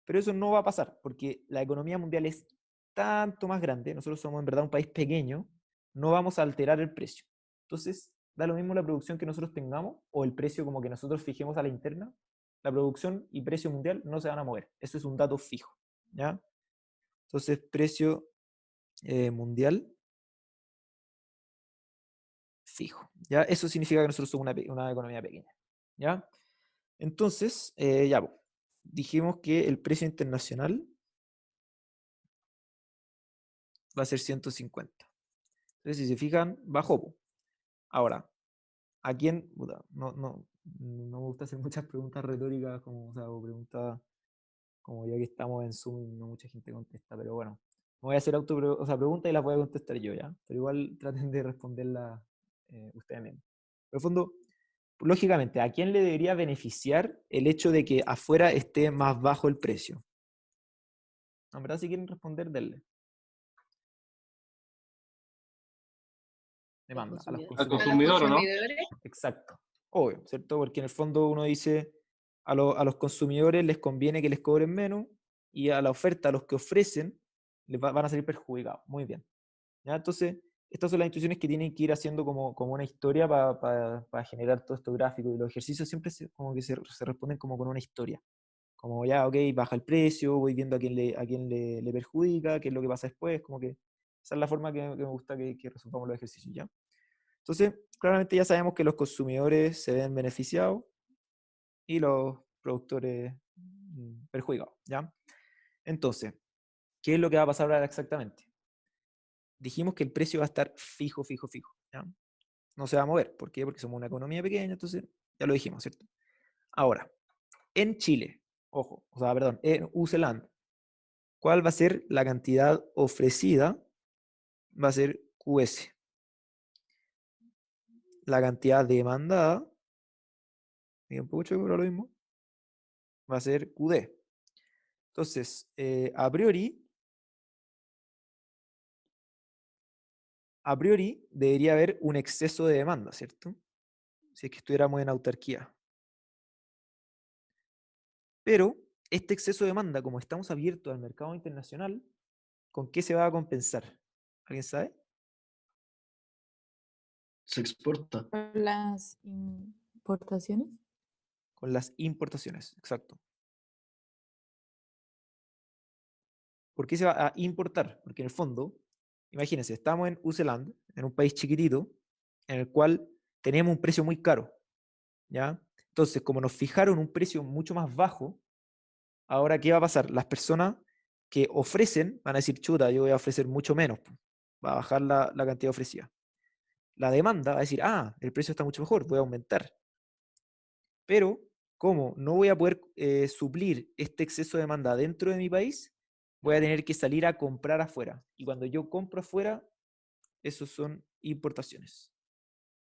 Pero eso no va a pasar, porque la economía mundial es tanto más grande, nosotros somos en verdad un país pequeño, no vamos a alterar el precio. Entonces, da lo mismo la producción que nosotros tengamos o el precio como que nosotros fijemos a la interna, la producción y precio mundial no se van a mover. Eso es un dato fijo, ¿ya? Entonces, precio mundial fijo, ¿ya? Eso significa que nosotros somos una economía pequeña, ¿ya? Entonces, ya, dijimos que el precio internacional va a ser 150. Entonces, si se fijan, bajó, po. Ahora, ¿a quién? Puta, no me gusta hacer muchas preguntas retóricas, como, o sea, o preguntas como ya que estamos en Zoom y no mucha gente contesta, pero bueno, me voy a hacer preguntas y las voy a contestar yo, ¿ya? Pero igual traten de responderlas ustedes mismos. Pero en el fondo, lógicamente, ¿a quién le debería beneficiar el hecho de que afuera esté más bajo el precio? En verdad, si quieren responder, denle. Demanda, a los Al consumidores. consumidor, ¿o no? Exacto. Obvio, ¿cierto? Porque en el fondo uno dice, a los consumidores les conviene que les cobren menos y a la oferta, a los que ofrecen, van a salir perjudicados. Muy bien. ¿Ya? Entonces, estas son las instrucciones que tienen que ir haciendo como una historia para generar todo esto gráfico. Y los ejercicios siempre como que se responden como con una historia. Como ya, ok, baja el precio, voy viendo a quién le perjudica, qué es lo que pasa después, como que esa es la forma que me gusta que resolvamos los ejercicios, ¿ya? Entonces, claramente ya sabemos que los consumidores se ven beneficiados y los productores perjudicados, ¿ya? Entonces, ¿qué es lo que va a pasar ahora exactamente? Dijimos que el precio va a estar fijo, ¿ya? No se va a mover. ¿Por qué? Porque somos una economía pequeña, entonces ya lo dijimos, ¿cierto? Ahora, en Chile, ojo, o sea, perdón, en UCLand, ¿cuál va a ser la cantidad ofrecida? Va a ser QS. La cantidad demandada, un poco pero lo mismo, va a ser QD. Entonces, a priori debería haber un exceso de demanda, ¿cierto? Si es que estuviéramos en autarquía. Pero este exceso de demanda, como estamos abiertos al mercado internacional, ¿con qué se va a compensar? ¿Alguien sabe? Se exporta. Por las importaciones. Con las importaciones, exacto. ¿Por qué se va a importar? Porque en el fondo, imagínense, estamos en UCLand, en un país chiquitito, en el cual tenemos un precio muy caro, ¿ya? Entonces, como nos fijaron un precio mucho más bajo, ahora, ¿qué va a pasar? Las personas que ofrecen van a decir, chuta, yo voy a ofrecer mucho menos, va a bajar la cantidad ofrecida. La demanda va a decir, ah, el precio está mucho mejor, voy a aumentar. Pero, como no voy a poder suplir este exceso de demanda dentro de mi país, voy a tener que salir a comprar afuera. Y cuando yo compro afuera, esos son importaciones.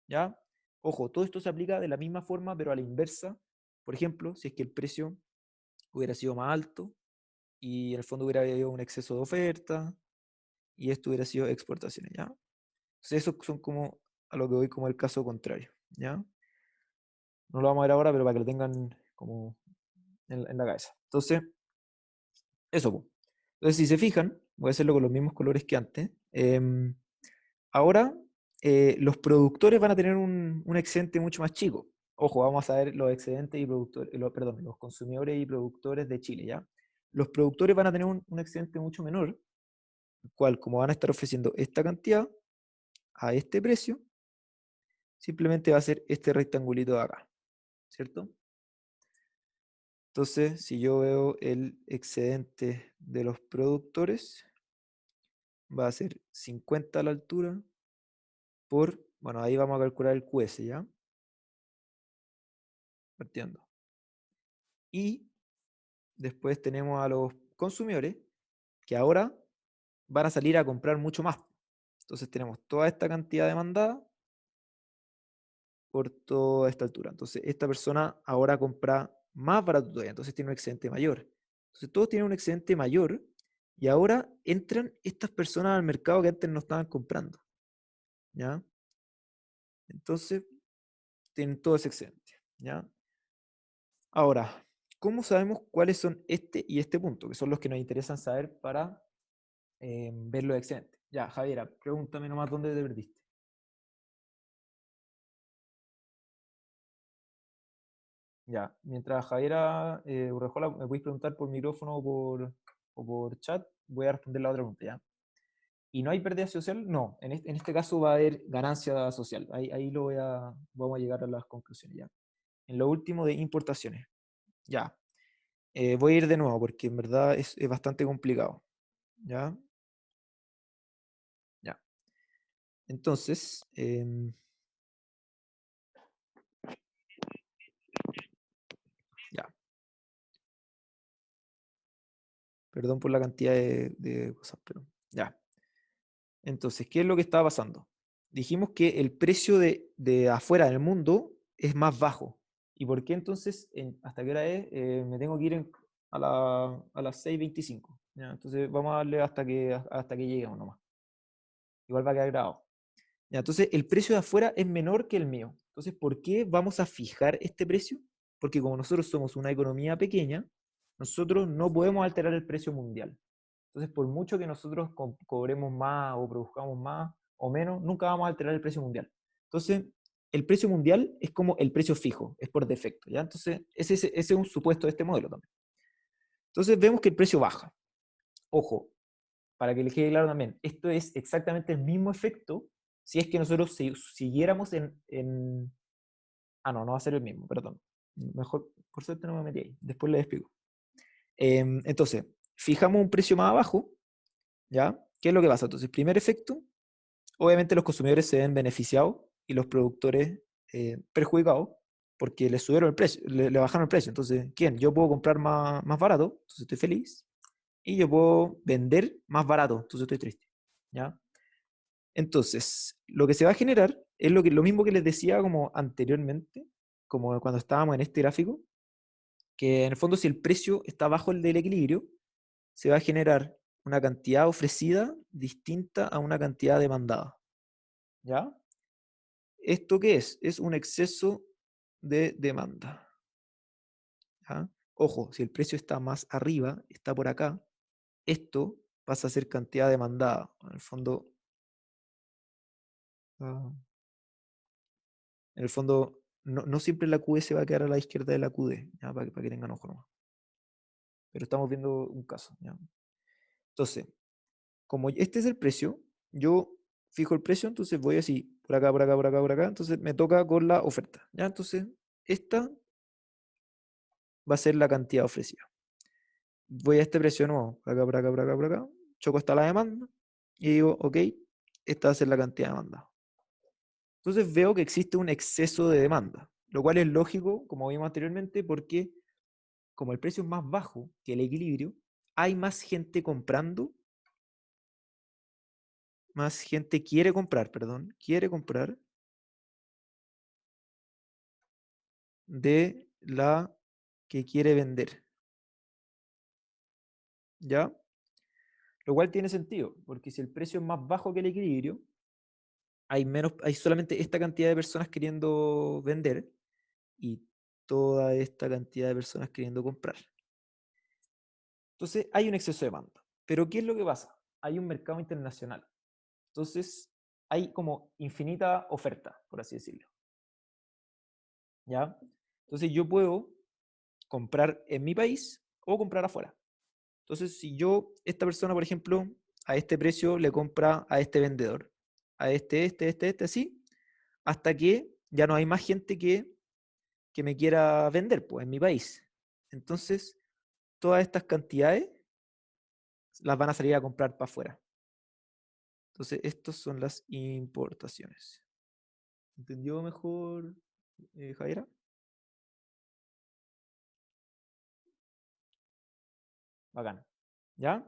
¿Ya? Ojo, todo esto se aplica de la misma forma, pero a la inversa. Por ejemplo, si es que el precio hubiera sido más alto y en el fondo hubiera habido un exceso de oferta y esto hubiera sido exportaciones, ¿ya? Entonces, esos son como a lo que voy como el caso contrario, ¿ya? No lo vamos a ver ahora, pero para que lo tengan como en la cabeza. Entonces, eso, po. Entonces, si se fijan, voy a hacerlo con los mismos colores que antes. Em, Ahora, los productores van a tener un excedente mucho más chico. Ojo, vamos a ver los excedentes y productores, perdón, los consumidores y productores de Chile, ¿ya? Los productores van a tener un excedente mucho menor, el cual, como van a estar ofreciendo esta cantidad a este precio, simplemente va a ser este rectangulito de acá, ¿cierto? Entonces, si yo veo el excedente de los productores, va a ser 50 a la altura por, bueno, ahí vamos a calcular el QS, ¿ya? Partiendo. Y después tenemos a los consumidores que ahora van a salir a comprar mucho más. Entonces tenemos toda esta cantidad demandada por toda esta altura. Entonces esta persona ahora compra más barato todavía, entonces tiene un excedente mayor. Entonces todos tienen un excedente mayor y ahora entran estas personas al mercado que antes no estaban comprando. ¿Ya? Entonces tienen todo ese excedente. ¿Ya? Ahora, ¿cómo sabemos cuáles son este y este punto? Que son los que nos interesan saber para ver los excedentes. Ya, Javiera, pregúntame nomás dónde te perdiste. Ya, mientras Javiera Urrejola, me podéis preguntar por micrófono o por chat, voy a responder la otra pregunta, ¿ya? ¿Y no hay pérdida social? No, en este caso va a haber ganancia social. Ahí vamos a llegar a las conclusiones, ¿ya? En lo último de importaciones, ya. Voy a ir de nuevo porque en verdad es bastante complicado, ¿ya? Ya. Entonces, ya. Perdón por la cantidad de cosas, pero ya. Entonces, ¿qué es lo que estaba pasando? Dijimos que el precio de afuera del mundo es más bajo. ¿Y por qué entonces, hasta qué hora es? Me tengo que ir a las 6:25. ¿Ya? Entonces, vamos a darle hasta que lleguemos nomás. Igual va a quedar grabado. Ya, entonces, el precio de afuera es menor que el mío. Entonces, ¿por qué vamos a fijar este precio? Porque como nosotros somos una economía pequeña, nosotros no podemos alterar el precio mundial. Entonces, por mucho que nosotros cobremos más o produzcamos más o menos, nunca vamos a alterar el precio mundial. Entonces, el precio mundial es como el precio fijo, es por defecto, ¿ya? Entonces, ese es un supuesto de este modelo también. Entonces, vemos que el precio baja. Ojo, para que les quede claro también, esto es exactamente el mismo efecto si es que nosotros siguiéramos Ah, no, no va a ser el mismo, perdón. Mejor, por suerte no me metí ahí. Después les explico. Entonces, fijamos un precio más abajo, ¿ya? ¿Qué es lo que pasa? Entonces, primer efecto, obviamente los consumidores se ven beneficiados y los productores perjudicados porque les subieron el precio, le bajaron el precio. Entonces, ¿quién? Yo puedo comprar más barato, entonces estoy feliz, y yo puedo vender más barato, entonces estoy triste, ¿ya? Entonces, lo que se va a generar es lo mismo que les decía como anteriormente, como cuando estábamos en este gráfico, que en el fondo si el precio está bajo el del equilibrio, se va a generar una cantidad ofrecida distinta a una cantidad demandada. ¿Ya? ¿Esto qué es? Es un exceso de demanda. ¿Ya? Ojo, si el precio está más arriba, está por acá, esto pasa a ser cantidad demandada. En el fondo, no siempre la QS va a quedar a la izquierda de la QD, ¿ya? Para que tengan ojo nomás. Pero estamos viendo un caso. ¿Ya? Entonces, como este es el precio, yo fijo el precio, entonces voy así, por acá, por acá, por acá, por acá, entonces me toca con la oferta, ¿ya? Entonces, esta va a ser la cantidad ofrecida. Voy a este precio nuevo, por acá, por acá, por acá, por acá, choco hasta la demanda, y digo, ok, esta va a ser la cantidad de demanda. Entonces veo que existe un exceso de demanda, lo cual es lógico, como vimos anteriormente, porque como el precio es más bajo que el equilibrio, hay más gente comprando, más gente quiere comprar de la que quiere vender. ¿Ya? Lo cual tiene sentido, porque si el precio es más bajo que el equilibrio, hay solamente esta cantidad de personas queriendo vender y toda esta cantidad de personas queriendo comprar. Entonces hay un exceso de demanda. Pero ¿qué es lo que pasa? Hay un mercado internacional. Entonces, hay como infinita oferta, por así decirlo. ¿Ya? Entonces, yo puedo comprar en mi país o comprar afuera. Entonces, si esta persona, por ejemplo, a este precio le compra a este vendedor, a este, así, hasta que ya no hay más gente que me quiera vender, pues, en mi país. Entonces, todas estas cantidades las van a salir a comprar para afuera. Entonces, estas son las importaciones. ¿Entendió mejor, Javiera? Bacán. ¿Ya?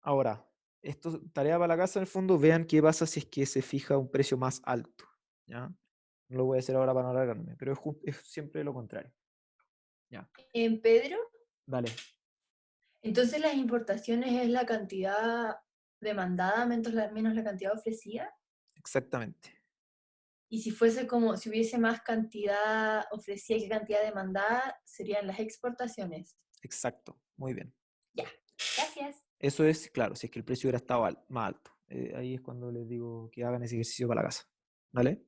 Ahora, esto es tarea para la casa en el fondo, vean qué pasa si es que se fija un precio más alto. ¿Ya? No lo voy a hacer ahora para no alargarme, pero es siempre lo contrario. Ya, En Pedro, dale. entonces las importaciones es la cantidad demandada menos la cantidad ofrecida. Exactamente. Y si fuese como, si hubiese más cantidad ofrecida que cantidad demandada, serían las exportaciones. Exacto. Muy bien. Ya, gracias. Eso es, claro, si es que el precio hubiera estado más alto. Ahí es cuando les digo que hagan ese ejercicio para la casa. ¿Vale?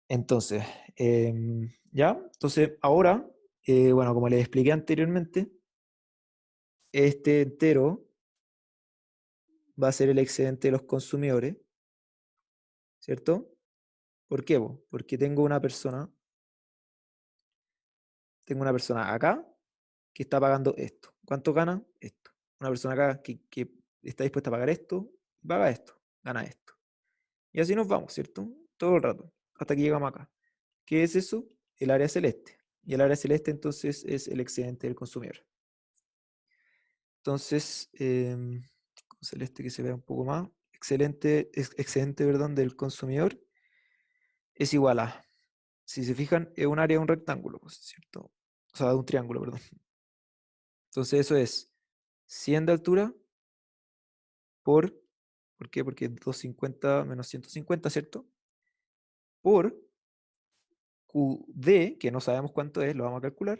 Entonces, ya. Entonces, ahora, bueno, como les expliqué anteriormente, este entero va a ser el excedente de los consumidores, ¿cierto? ¿Por qué, po? Porque tengo una persona acá que está pagando esto. ¿Cuánto gana? Esto. Una persona acá que está dispuesta a pagar esto, paga esto, gana esto. Y así nos vamos, ¿cierto? Todo el rato, hasta que llegamos acá. ¿Qué es eso? El área celeste. Y el área celeste entonces es el excedente del consumidor. Entonces, con celeste que se vea un poco más, excedente, perdón, del consumidor es igual a, si se fijan, es un área de un rectángulo, pues, ¿cierto? O sea, de un triángulo, perdón. Entonces eso es 100 de altura ¿por qué? Porque 250 menos 150, ¿cierto? Por QD, que no sabemos cuánto es, lo vamos a calcular,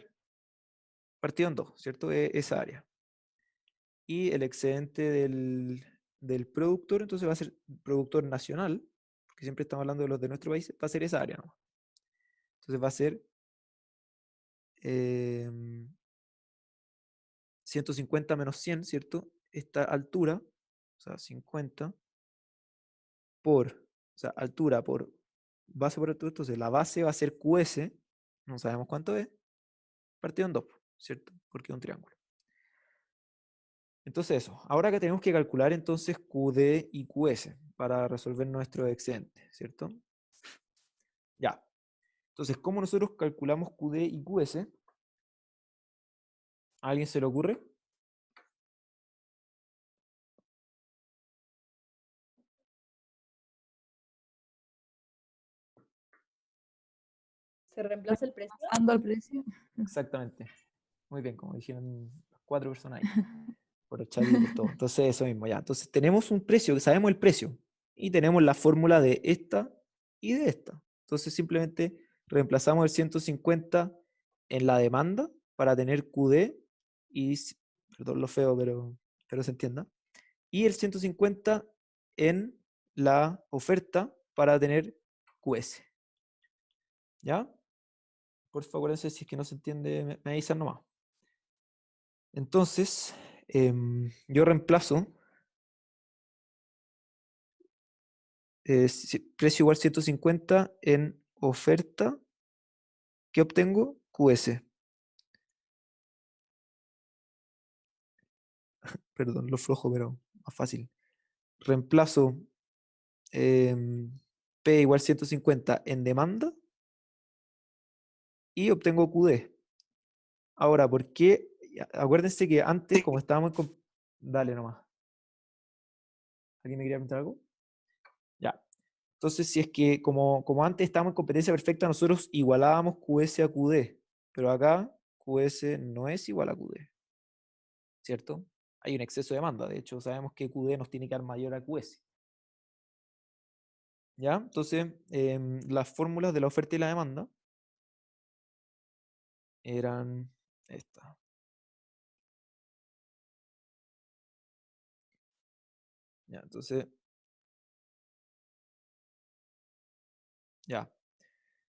partido en 2, ¿cierto? Esa área. Y el excedente del productor, entonces va a ser productor nacional, porque siempre estamos hablando de los de nuestro país, va a ser esa área, ¿no? Entonces va a ser 150 menos 100, ¿cierto? Esta altura, o sea, 50 o sea, altura por base por altura, entonces la base va a ser QS, no sabemos cuánto es, partido en 2, ¿cierto? Porque es un triángulo. Entonces eso, ahora que tenemos que calcular entonces QD y QS para resolver nuestro excedente, ¿cierto? Ya. Entonces, ¿cómo nosotros calculamos QD y QS? ¿A alguien se le ocurre? ¿Se reemplaza el precio? Pasando al precio. Exactamente. Muy bien, como dijeron las 4 personas ahí, por el chat y por todo. Entonces, eso mismo, ya. Entonces, tenemos un precio, sabemos el precio, y tenemos la fórmula de esta y de esta. Entonces, simplemente reemplazamos el 150 en la demanda para tener QD y, perdón lo feo, pero se entienda, y el 150 en la oferta para tener QS. ¿Ya? Por favor, acuérdense, si es que no se entiende, me avisan nomás. Entonces, yo reemplazo precio igual 150 en oferta. ¿Qué obtengo? QS. Perdón, lo flojo, pero más fácil. Reemplazo P igual 150 en demanda y obtengo QD. Ahora, ¿por qué? Acuérdense que antes, como estábamos en... Dale nomás. ¿Alguien me quería preguntar algo? Ya. Entonces, si es que como antes estábamos en competencia perfecta, nosotros igualábamos QS a QD, pero acá QS no es igual a QD, ¿cierto? Hay un exceso de demanda, de hecho sabemos que QD nos tiene que dar mayor a QS. ¿Ya? Entonces, las fórmulas de la oferta y la demanda eran estas. Ya, entonces, ya.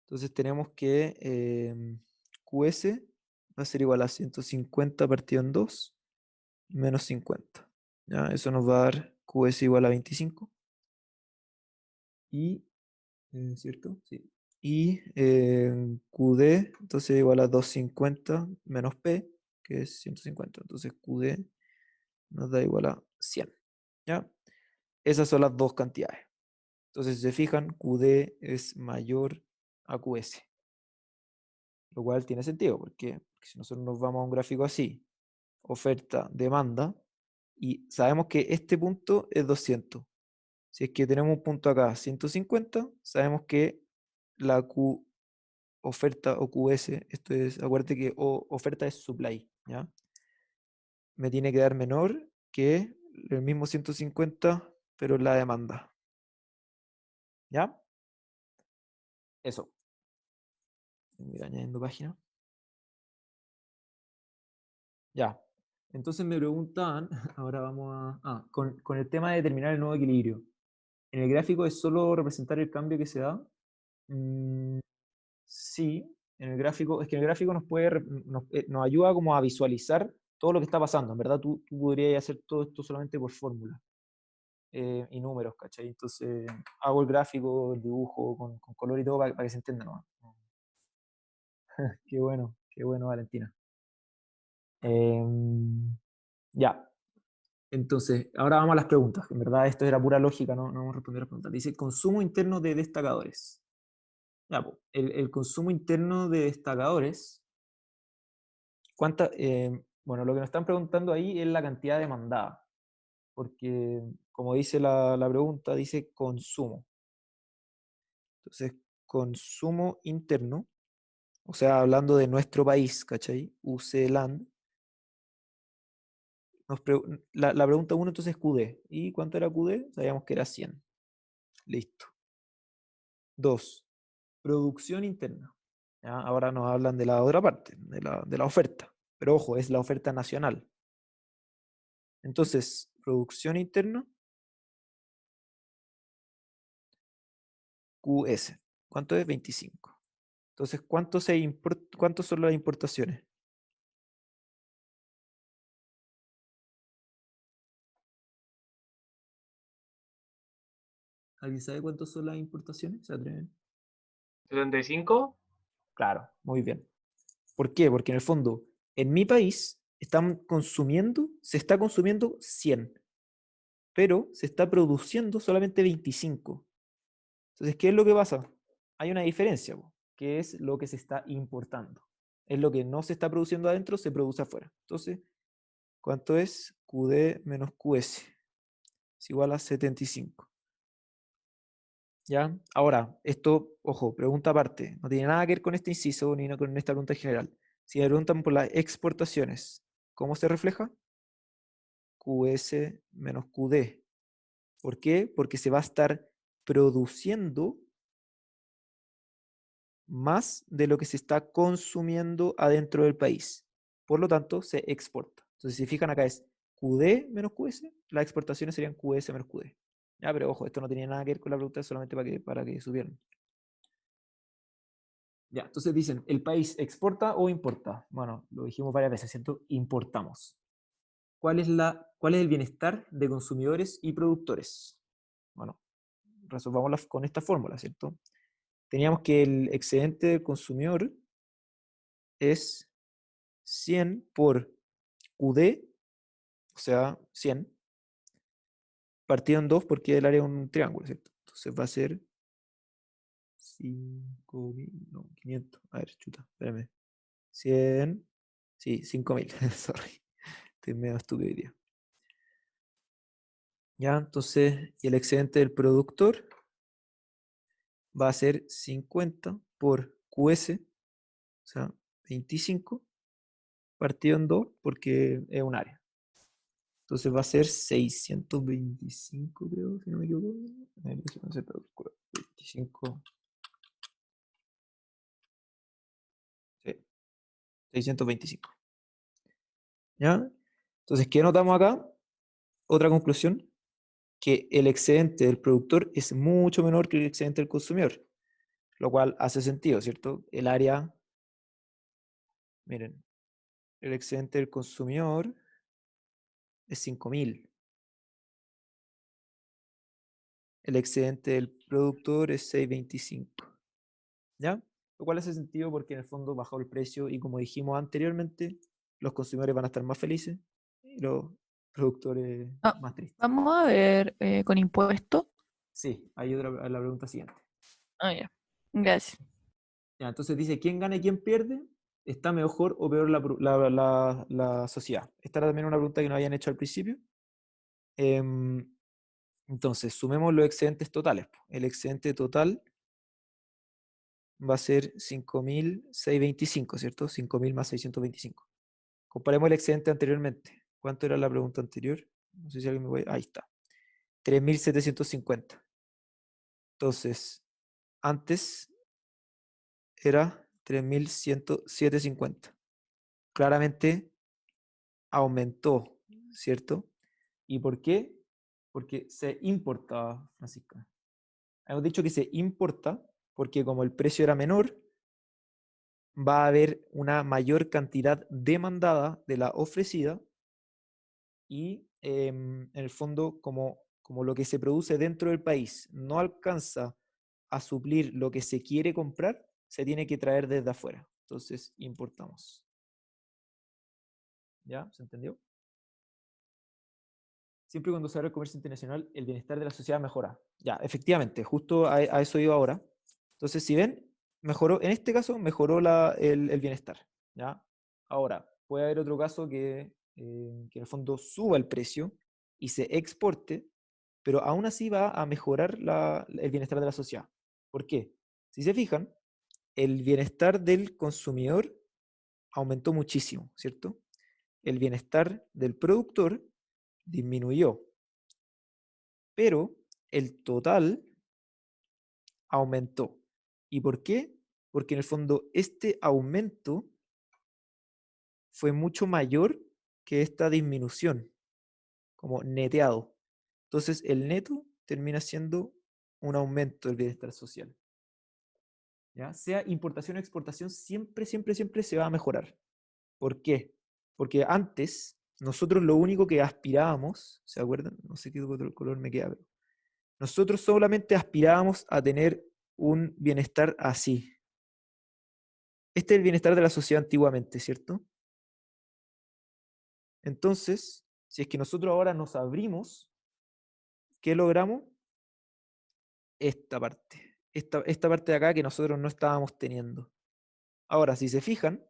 Entonces tenemos que QS va a ser igual a 150 partido en 2 menos 50. ¿Ya? Eso nos va a dar QS igual a 25. Y, ¿cierto? Sí. Y QD, entonces igual a 250 menos P, que es 150. Entonces QD nos da igual a 100. ¿Ya? Esas son las dos cantidades. Entonces, si se fijan, QD es mayor a QS. Lo cual tiene sentido, porque si nosotros nos vamos a un gráfico así, oferta, demanda, y sabemos que este punto es 200. Si es que tenemos un punto acá, 150, sabemos que la Q oferta o QS, esto es, acuérdate que oferta es supply, ¿ya? Me tiene que dar menor que el mismo 150, pero la demanda. ¿Ya? Eso. Voy añadiendo página. Ya. Entonces me preguntaban, ahora vamos con el tema de determinar el nuevo equilibrio. ¿En el gráfico es solo representar el cambio que se da? Sí, en el gráfico, es que el gráfico nos ayuda como a visualizar todo lo que está pasando. En verdad, tú podrías hacer todo esto solamente por fórmula y números, ¿cachai? Entonces, hago el gráfico, el dibujo con color y todo para que se entienda, ¿no? Qué bueno, Valentina. Ya, entonces, ahora vamos a las preguntas. En verdad, esto era pura lógica, no vamos a responder las preguntas. Dice, consumo interno de destacadores. Ya, po, el consumo interno de destacadores, bueno, lo que nos están preguntando ahí es la cantidad demandada, porque como dice la pregunta, dice consumo. Entonces, consumo interno, o sea, hablando de nuestro país, ¿cachai? UCLAN. La pregunta 1 entonces es QD. ¿Y cuánto era QD? Sabíamos que era 100. Listo. 2. Producción interna. ¿Ya? Ahora nos hablan de la otra parte, de la oferta. Pero ojo, es la oferta nacional. Entonces, producción interna, QS. ¿Cuánto es? 25. Entonces, ¿cuántos son las importaciones? ¿Alguien sabe cuántos son las importaciones? ¿Se atreven? 75. Claro, muy bien. ¿Por qué? Porque en el fondo, en mi país, se está consumiendo 100, pero se está produciendo solamente 25. Entonces, ¿qué es lo que pasa? Hay una diferencia, po, que es lo que se está importando. Es lo que no se está produciendo adentro, se produce afuera. Entonces, ¿cuánto es? QD menos QS es igual a 75. ¿Ya? Ahora, esto, ojo, pregunta aparte, no tiene nada que ver con este inciso ni con esta pregunta en general. Si me preguntan por las exportaciones, ¿cómo se refleja? QS menos QD. ¿Por qué? Porque se va a estar produciendo más de lo que se está consumiendo adentro del país. Por lo tanto, se exporta. Entonces, si se fijan acá es QD menos QS, las exportaciones serían QS menos QD. Ya, pero ojo, esto no tenía nada que ver con la pregunta, solamente para que supieran. Ya, entonces dicen, ¿el país exporta o importa? Bueno, lo dijimos varias veces, ¿cierto? Importamos. ¿Cuál es el bienestar de consumidores y productores? Bueno, resolvámosla con esta fórmula, ¿cierto? Teníamos que el excedente del consumidor es 100 por QD, o sea, 100, partido en 2 porque el área es un triángulo, ¿cierto? Entonces va a ser 5.000, no, 500. A ver, chuta, espérame. 100, sí, 5.000, sorry. Estoy medio estúpido hoy día. Ya, entonces, y el excedente del productor va a ser 50 por QS, o sea, 25, partido en 2 porque es un área. Entonces va a ser 625, creo, si no me equivoco. A ver, déjame hacer la calculadora. 25. Sí, 625. ¿Ya? Entonces, ¿qué notamos acá? Otra conclusión, que el excedente del productor es mucho menor que el excedente del consumidor, lo cual hace sentido, ¿cierto? El área, miren, el excedente del consumidor es 5.000. El excedente del productor es 625. ¿Ya? Lo cual hace sentido porque en el fondo bajó el precio y como dijimos anteriormente, los consumidores van a estar más felices y los productores Ah, más tristes. Vamos a ver con impuesto. Sí, hay otra, la pregunta siguiente. Ah, ya. Gracias. Ya, entonces dice, ¿quién gana y quién pierde? ¿Está mejor o peor la sociedad? Esta era también una pregunta que nos habían hecho al principio. Em, entonces, sumemos los excedentes totales, po. El excedente total va a ser 5.625, ¿cierto? 5.000 más 625. Comparemos el excedente anteriormente. ¿Cuánto era la pregunta anterior? No sé si alguien me puede... Ahí está. 3.750. Entonces, antes era 3.107.50. Claramente aumentó, ¿cierto? ¿Y por qué? Porque se importaba, Francisca. Hemos dicho que se importa porque como el precio era menor, va a haber una mayor cantidad demandada de la ofrecida y en el fondo como lo que se produce dentro del país no alcanza a suplir lo que se quiere comprar, se tiene que traer desde afuera. Entonces importamos. ¿Ya? ¿Se entendió? Siempre y cuando se abre el comercio internacional, el bienestar de la sociedad mejora. Ya, efectivamente, justo a eso iba ahora. Entonces, si ven, mejoró, en este caso mejoró el bienestar. ¿Ya? Ahora, puede haber otro caso que en el fondo suba el precio y se exporte, pero aún así va a mejorar el bienestar de la sociedad. ¿Por qué? Si se fijan, el bienestar del consumidor aumentó muchísimo, ¿cierto? El bienestar del productor disminuyó, pero el total aumentó. ¿Y por qué? Porque en el fondo este aumento fue mucho mayor que esta disminución, como neteado. Entonces el neto termina siendo un aumento del bienestar social. ¿Ya? Sea importación o exportación, siempre, siempre, siempre se va a mejorar. ¿Por qué? Porque antes nosotros lo único que aspirábamos, ¿se acuerdan? No sé qué otro color me queda, pero nosotros solamente aspirábamos a tener un bienestar así. Este es el bienestar de la sociedad antiguamente, ¿cierto? Entonces, si es que nosotros ahora nos abrimos, ¿qué logramos? Esta parte. Esta parte de acá que nosotros no estábamos teniendo. Ahora, si se fijan,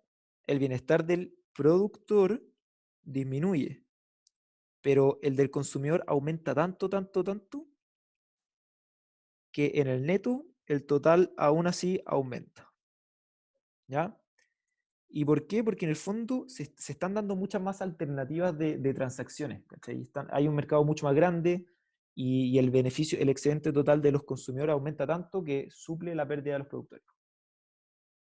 el bienestar del productor disminuye, pero el del consumidor aumenta tanto, tanto, tanto, que en el neto el total aún así aumenta. ¿Ya? ¿Y por qué? Porque en el fondo se están dando muchas más alternativas de transacciones. ¿Cachai? Hay un mercado mucho más grande y el beneficio, el excedente total de los consumidores aumenta tanto que suple la pérdida de los productores.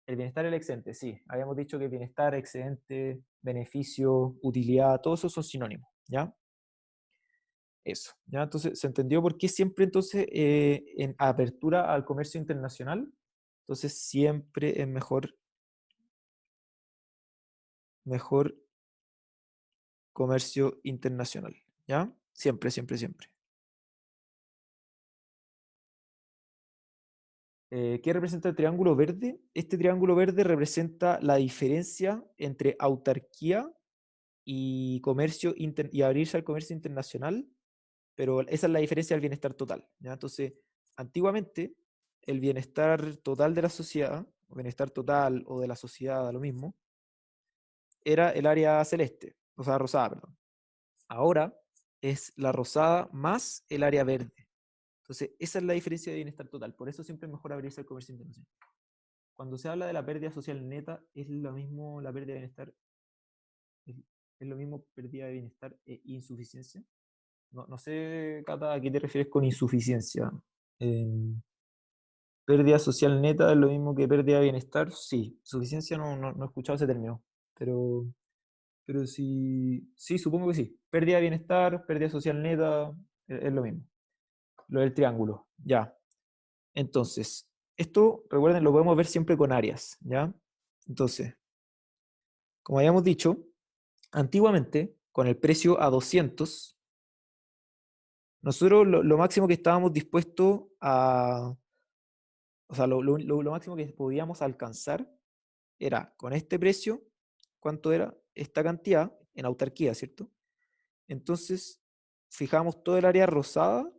El bienestar y el excedente, sí. Habíamos dicho que bienestar, excedente, beneficio, utilidad, todos esos son sinónimos. ¿Ya? Eso. ¿Ya? Entonces, ¿se entendió por qué siempre entonces en apertura al comercio internacional? Entonces siempre es mejor comercio internacional, ¿ya? Siempre, siempre, siempre. ¿Qué representa el triángulo verde? Este triángulo verde representa la diferencia entre autarquía y y abrirse al comercio internacional, pero esa es la diferencia del bienestar total, ¿ya? Entonces, antiguamente, el bienestar total de la sociedad, o bienestar total o de la sociedad, da lo mismo, era el área celeste, o sea, rosada, perdón. Ahora es la rosada más el área verde. Entonces, esa es la diferencia de bienestar total. Por eso siempre es mejor abrirse al comercio internacional. Cuando se habla de la pérdida social neta, es lo mismo la pérdida de bienestar, es lo mismo pérdida de bienestar e insuficiencia. No sé, Cata, ¿a qué te refieres con insuficiencia? ¿Pérdida social neta es lo mismo que pérdida de bienestar? Sí. Suficiencia no he escuchado ese término. Pero sí, sí, supongo que sí. Pérdida de bienestar, pérdida social neta, es lo mismo. Lo del triángulo, ya. Entonces, esto, recuerden, lo podemos ver siempre con áreas, ¿ya? Entonces, como habíamos dicho, antiguamente, con el precio a 200, nosotros lo máximo que estábamos dispuestos a, o sea, lo máximo que podíamos alcanzar era con este precio, ¿cuánto era? Esta cantidad en autarquía, ¿cierto? Entonces, fijamos todo el área rosada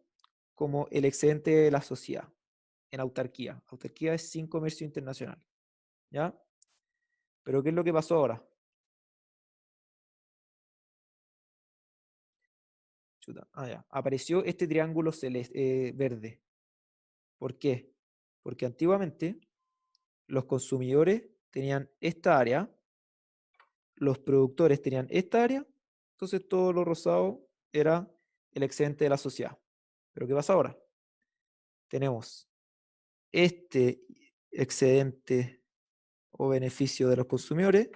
como el excedente de la sociedad en autarquía. Autarquía es sin comercio internacional, ¿ya? Pero ¿qué es lo que pasó ahora? Chuta, ya. Apareció este triángulo verde. ¿Por qué? Porque antiguamente los consumidores tenían esta área, los productores tenían esta área, entonces todo lo rosado era el excedente de la sociedad. Pero ¿qué pasa ahora? Tenemos este excedente o beneficio de los consumidores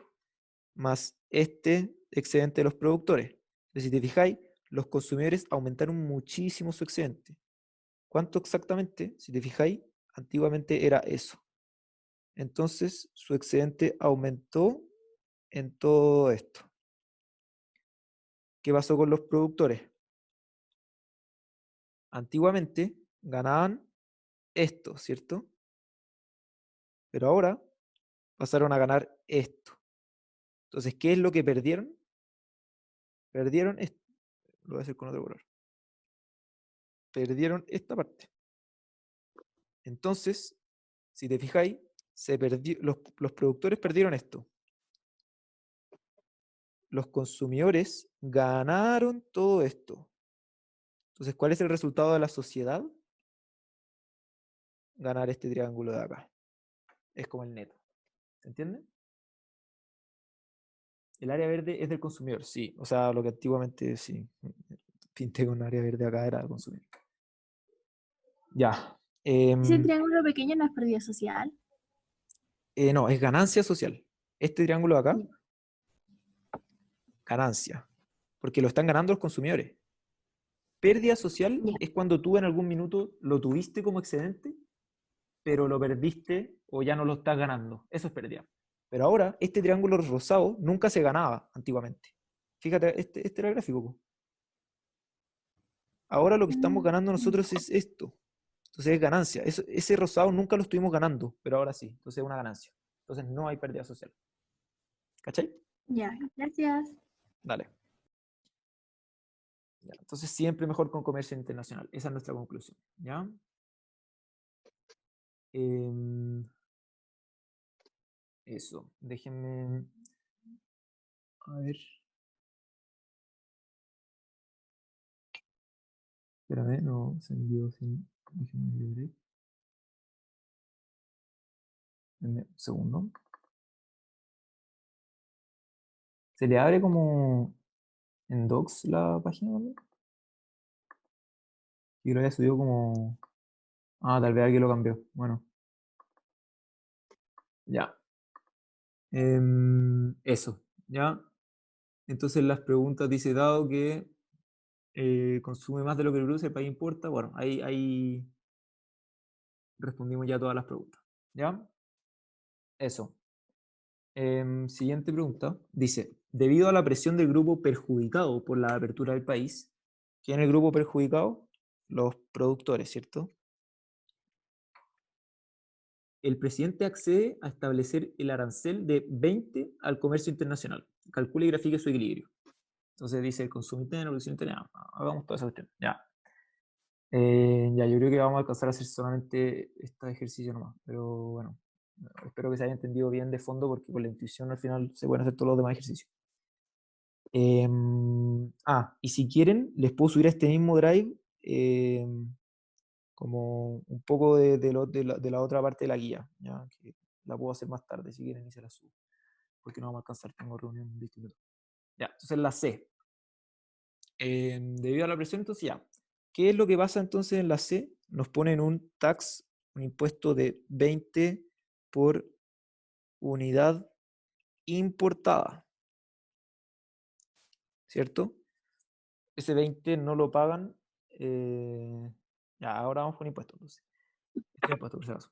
más este excedente de los productores. Entonces, si te fijáis, los consumidores aumentaron muchísimo su excedente. ¿Cuánto exactamente? Si te fijáis, antiguamente era eso. Entonces, su excedente aumentó en todo esto. ¿Qué pasó con los productores? Antiguamente ganaban esto, ¿cierto? Pero ahora pasaron a ganar esto. Entonces, ¿qué es lo que perdieron? Perdieron esto. Lo voy a hacer con otro color. Perdieron esta parte. Entonces, si te fijáis, los productores perdieron esto. Los consumidores ganaron todo esto. Entonces, ¿cuál es el resultado de la sociedad? Ganar este triángulo de acá. Es como el neto. ¿Se entiende? El área verde es del consumidor, sí. O sea, lo que antiguamente sí. Pinté con área verde acá era del consumidor. Ya. Ese triángulo pequeño no es pérdida social. No, es ganancia social. Este triángulo de acá, ganancia. Porque lo están ganando los consumidores. Pérdida social Ya. es cuando tú en algún minuto lo tuviste como excedente, pero lo perdiste o ya no lo estás ganando. Eso es pérdida. Pero ahora, este triángulo rosado nunca se ganaba antiguamente. Fíjate, este era el gráfico, po. Ahora lo que estamos ganando nosotros es esto. Entonces es ganancia. Ese rosado nunca lo estuvimos ganando, pero ahora sí. Entonces es una ganancia. Entonces no hay pérdida social. ¿Cachai? Ya, gracias. Dale. Ya, entonces siempre mejor con comercio internacional. Esa es nuestra conclusión. ¿Ya? Eso. Déjenme... A ver. Espérame, no, se envió sin... Déjenme abrir. Denme un segundo. ¿Se le abre como en Docs la página también? Yo lo había subido como... Ah, tal vez alguien lo cambió. Bueno. Ya. Eso. ¿Ya? Entonces las preguntas dice, dado que consume más de lo que produce, el país importa. Bueno, ahí respondimos ya todas las preguntas. ¿Ya? Eso. Siguiente pregunta. Dice, debido a la presión del grupo perjudicado por la apertura del país, ¿quién es el grupo perjudicado? Los productores, ¿cierto? El presidente accede a establecer el arancel de 20 al comercio internacional. Calcule y grafique su equilibrio. Entonces dice el consumo interno, la producción interna. Hagamos toda esa cuestión. Ya. Ya, yo creo que vamos a alcanzar a hacer solamente este ejercicio nomás. Pero bueno, espero que se haya entendido bien de fondo porque con la intuición al final se pueden hacer todos los demás ejercicios. Y si quieren, les puedo subir a este mismo drive como un poco de la otra parte de la guía, ¿ya? Que la puedo hacer más tarde si quieren y se la subo, porque no vamos a alcanzar, tengo reunión en 10 minutos. Ya, entonces la C. Debido a la presión, entonces ya. ¿Qué es lo que pasa entonces en la C? Nos ponen un tax, un impuesto de 20 por unidad importada, ¿cierto? Ese 20 no lo pagan Ya, ahora vamos con impuestos, entonces. Este impuesto, por si acaso.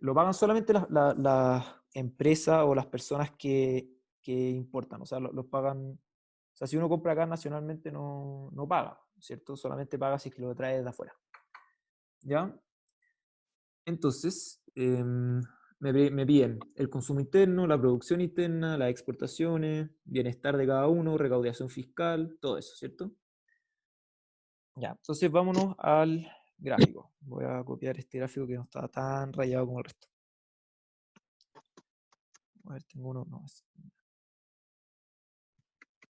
Lo pagan solamente las empresas o las personas que importan, o sea, lo pagan, o sea, si uno compra acá nacionalmente no paga, ¿cierto? Solamente paga si es que lo trae de afuera. ¿Ya? Entonces, me piden el consumo interno, la producción interna, las exportaciones, bienestar de cada uno, recaudación fiscal, todo eso, ¿cierto? Ya, entonces vámonos al gráfico. Voy a copiar este gráfico que no está tan rayado como el resto. A ver, tengo uno, no.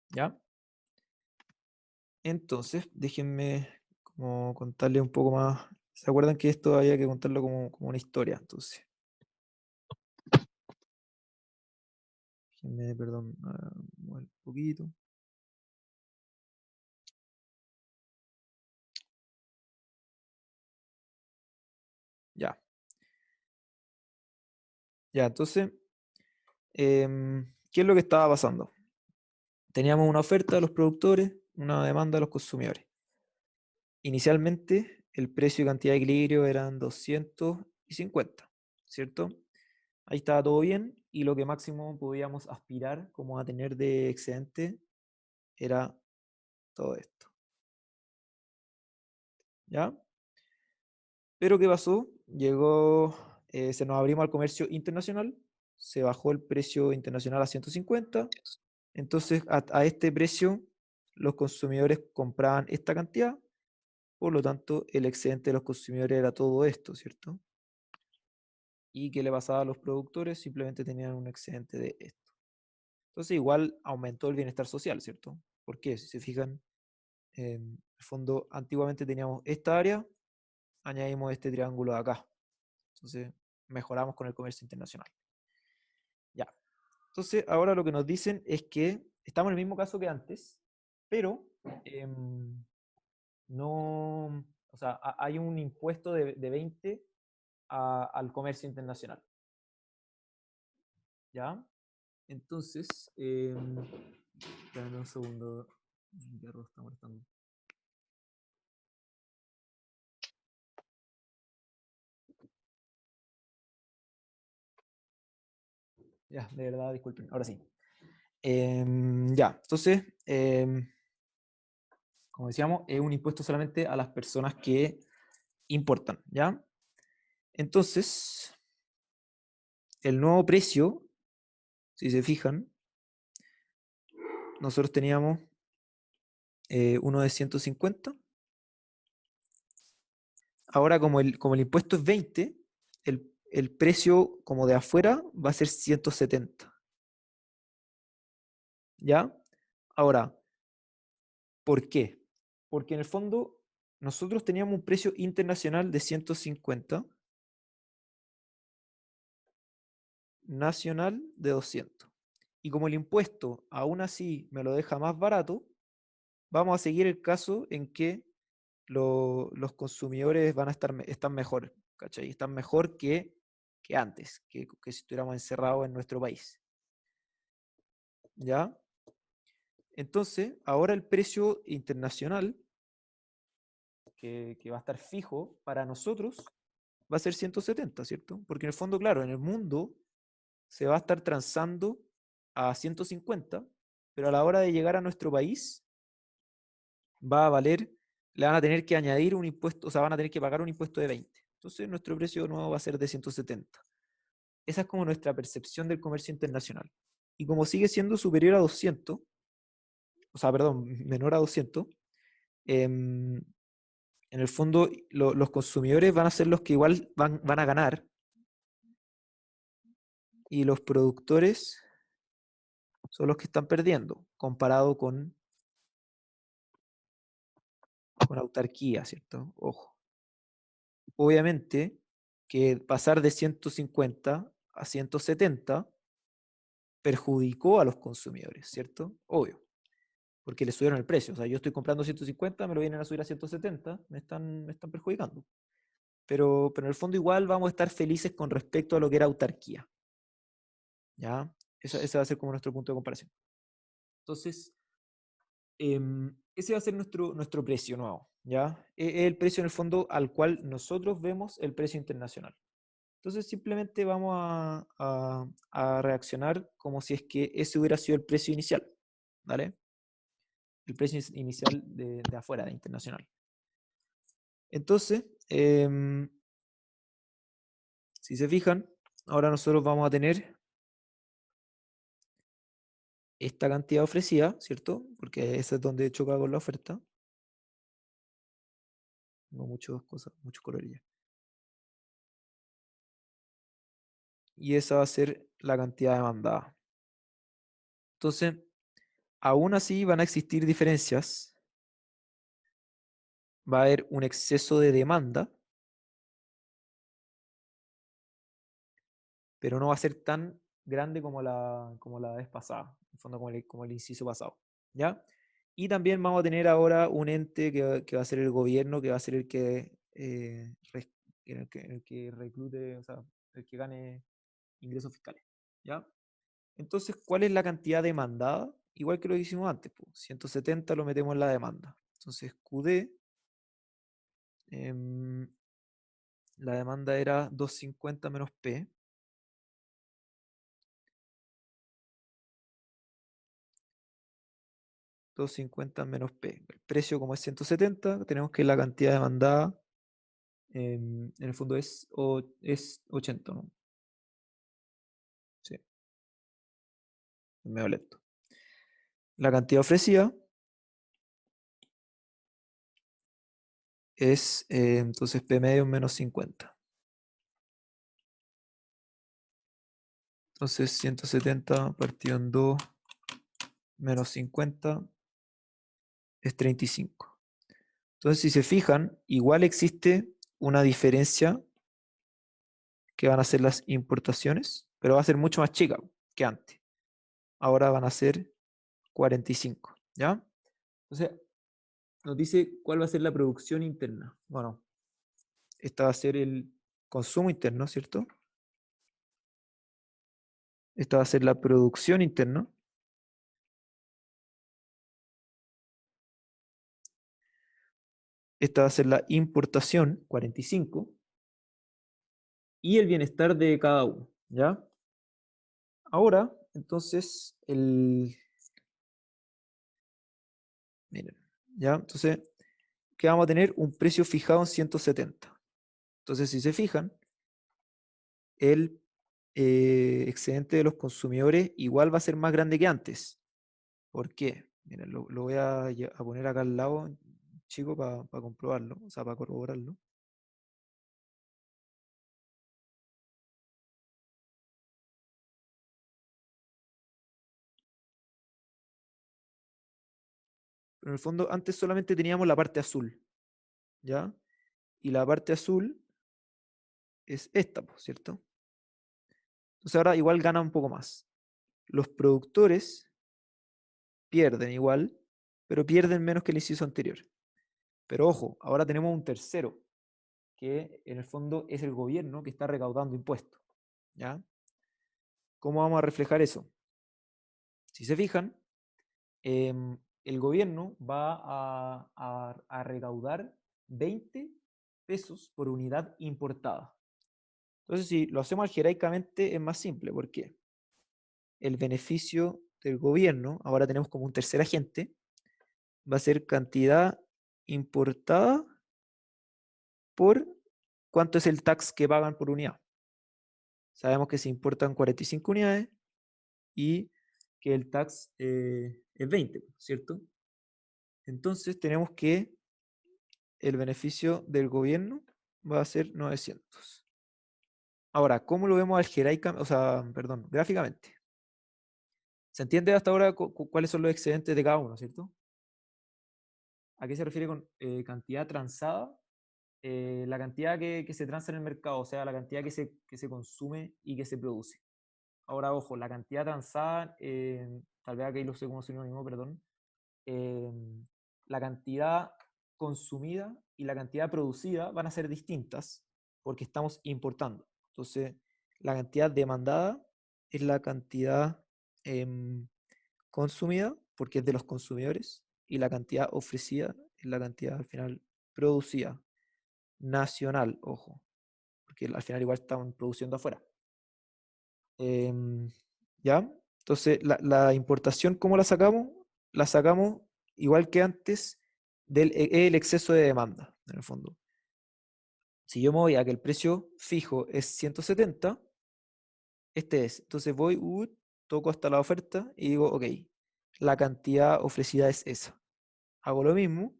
¿Ya? Entonces, déjenme como contarle un poco más. ¿Se acuerdan que esto había que contarlo como una historia? Entonces, déjenme, perdón, mover un poquito. Ya. Ya, entonces, ¿qué es lo que estaba pasando? Teníamos una oferta de los productores, una demanda de los consumidores. Inicialmente, el precio y cantidad de equilibrio eran 250, ¿cierto? Ahí estaba todo bien y lo que máximo podíamos aspirar como a tener de excedente era todo esto. ¿Ya? Pero ¿qué pasó? Llegó, se nos abrimos al comercio internacional, se bajó el precio internacional a 150, entonces a este precio los consumidores compraban esta cantidad, por lo tanto el excedente de los consumidores era todo esto, ¿cierto? ¿Y qué le pasaba a los productores? Simplemente tenían un excedente de esto. Entonces igual aumentó el bienestar social, ¿cierto? ¿Por qué? Si se fijan, en el fondo antiguamente teníamos esta área, añadimos este triángulo de acá. Entonces mejoramos con el comercio internacional. Ya. Entonces ahora lo que nos dicen es que estamos en el mismo caso que antes, pero no, o sea, hay un impuesto de 20 al comercio internacional. ¿Ya? Entonces, espérame un segundo, mi perro está molestando. Ya, de verdad, disculpen, ahora sí. Ya, entonces, como decíamos, es un impuesto solamente a las personas que importan, ¿ya? Entonces, el nuevo precio, si se fijan, nosotros teníamos uno de 150. Ahora, como el impuesto es 20, el precio como de afuera va a ser 170. ¿Ya? Ahora, ¿por qué? Porque en el fondo nosotros teníamos un precio internacional de 150, nacional de 200. Y como el impuesto aún así me lo deja más barato, vamos a seguir el caso en que los consumidores van a están mejor, ¿cachai? Están mejor que antes, que si estuviéramos encerrados en nuestro país. ¿Ya? Entonces, ahora el precio internacional, que va a estar fijo para nosotros, va a ser 170, ¿cierto? Porque en el fondo, claro, en el mundo se va a estar transando a 150, pero a la hora de llegar a nuestro país va a valer, le van a tener que añadir un impuesto, o sea, van a tener que pagar un impuesto de 20. Entonces nuestro precio nuevo va a ser de 170. Esa es como nuestra percepción del comercio internacional. Y como sigue siendo superior a 200, o sea, perdón, menor a 200, en el fondo los consumidores van a ser los que igual van a ganar y los productores son los que están perdiendo comparado con autarquía, ¿cierto? Ojo. Obviamente que pasar de 150 a 170 perjudicó a los consumidores, ¿cierto? Obvio, porque le subieron el precio. O sea, yo estoy comprando 150, me lo vienen a subir a 170, me están perjudicando. Pero en el fondo igual vamos a estar felices con respecto a lo que era autarquía. ¿Ya? Ese va a ser como nuestro punto de comparación. Entonces, ese va a ser nuestro precio nuevo, ¿ya? Es el precio en el fondo al cual nosotros vemos el precio internacional. Entonces simplemente vamos a reaccionar como si es que ese hubiera sido el precio inicial, ¿vale? El precio inicial de afuera, de internacional. Entonces, si se fijan, ahora nosotros vamos a tener esta cantidad ofrecida, ¿cierto? Porque esa es donde choca con la oferta. No muchas cosas, muchos colores ya. Y esa va a ser la cantidad demandada. Entonces, aún así van a existir diferencias. Va a haber un exceso de demanda, pero no va a ser tan grande como la vez pasada, en el fondo como el inciso pasado, ¿ya? Y también vamos a tener ahora un ente que va a ser el gobierno, que va a ser el que, el que reclute, o sea, el que gane ingresos fiscales, ¿ya? Entonces, ¿cuál es la cantidad demandada? Igual que lo hicimos antes, pues, 170 lo metemos en la demanda. Entonces, QD, la demanda era 250 menos P. $250 menos P. El precio, como es 170, tenemos que la cantidad demandada en el fondo es 80, ¿no? Sí, es medio lento. La cantidad ofrecida es entonces P medio menos 50. Entonces 170 partido en 2 menos 50 es 35. Entonces, si se fijan, igual existe una diferencia que van a ser las importaciones, pero va a ser mucho más chica que antes. Ahora van a ser 45, ¿ya? Entonces, nos dice cuál va a ser la producción interna. Bueno, esta va a ser el consumo interno, ¿cierto? Esta va a ser la producción interna. Esta va a ser la importación, 45. Y el bienestar de cada uno, ¿ya? Ahora, entonces, miren, ¿ya? Entonces, ¿qué vamos a tener? Un precio fijado en 170. Entonces, si se fijan, el excedente de los consumidores igual va a ser más grande que antes. ¿Por qué? Miren, lo voy a poner acá al lado, chico, para comprobarlo, o sea, para corroborarlo. Pero en el fondo, antes solamente teníamos la parte azul, ¿ya? Y la parte azul es esta, ¿cierto? Entonces ahora igual gana un poco más. Los productores pierden igual, pero pierden menos que el inciso anterior. Pero ojo, ahora tenemos un tercero, que en el fondo es el gobierno que está recaudando impuestos, ¿ya? ¿Cómo vamos a reflejar eso? Si se fijan, el gobierno va a recaudar 20 pesos por unidad importada. Entonces, si lo hacemos algebraicamente, es más simple. ¿Por qué? El beneficio del gobierno, ahora tenemos como un tercer agente, va a ser cantidad importada por cuánto es el tax que pagan por unidad. Sabemos que se importan 45 unidades y que el tax es 20, ¿cierto? Entonces tenemos que el beneficio del gobierno va a ser 900. Ahora, ¿cómo lo vemos algebraicamente? O sea, perdón, gráficamente? ¿Se entiende hasta ahora cuáles son los excedentes de cada uno, ¿cierto? ¿A qué se refiere con cantidad transada? La cantidad que se transa en el mercado, o sea, la cantidad que se consume y que se produce. Ahora, ojo, la cantidad transada, tal vez aquí lo sé como sinónimo, perdón, la cantidad consumida y la cantidad producida van a ser distintas porque estamos importando. Entonces, la cantidad demandada es la cantidad consumida porque es de los consumidores y la cantidad ofrecida es la cantidad al final producida. Nacional, ojo, porque al final igual están produciendo afuera. ¿Ya? Entonces, la importación, ¿cómo la sacamos? La sacamos igual que antes del el exceso de demanda, en el fondo. Si yo me voy a que el precio fijo es 170, este es. Entonces voy, toco hasta la oferta y digo, ok, la cantidad ofrecida es esa. Hago lo mismo,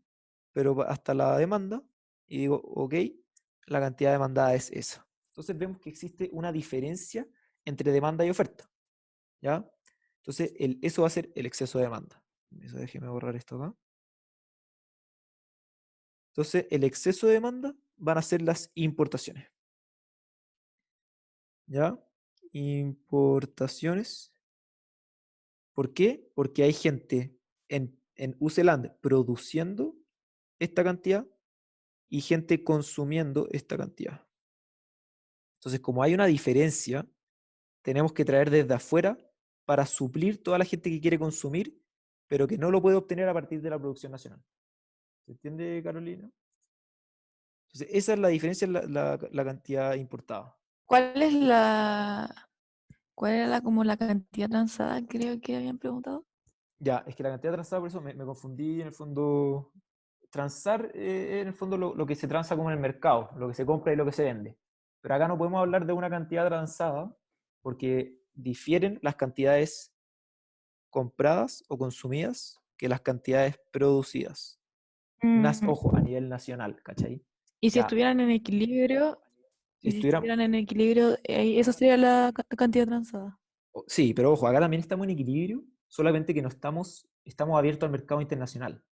pero hasta la demanda y digo, ok, la cantidad demandada es esa. Entonces vemos que existe una diferencia entre demanda y oferta. ¿Ya? Entonces eso va a ser el exceso de demanda. Eso déjeme borrar esto acá. Entonces el exceso de demanda van a ser las importaciones. ¿Ya? Importaciones. ¿Por qué? Porque hay gente en UCLand produciendo esta cantidad y gente consumiendo esta cantidad. Entonces, como hay una diferencia, tenemos que traer desde afuera para suplir toda la gente que quiere consumir, pero que no lo puede obtener a partir de la producción nacional. ¿Se entiende, Carolina? Entonces, esa es la diferencia en la cantidad importada. ¿Cuál era como la cantidad transada, creo que habían preguntado? Ya, es que la cantidad transada, por eso me confundí en el fondo. Transar, en el fondo, lo que se transa como en el mercado, lo que se compra y lo que se vende. Pero acá no podemos hablar de una cantidad transada porque difieren las cantidades compradas o consumidas que las cantidades producidas. Ojo, a nivel nacional, ¿cachai? Y si Ya, estuvieran en equilibrio, si y si estuviera- estuvieran en equilibrio, esa sería la cantidad transada. Sí, pero ojo, acá también estamos en equilibrio, solamente que no estamos abiertos al mercado internacional.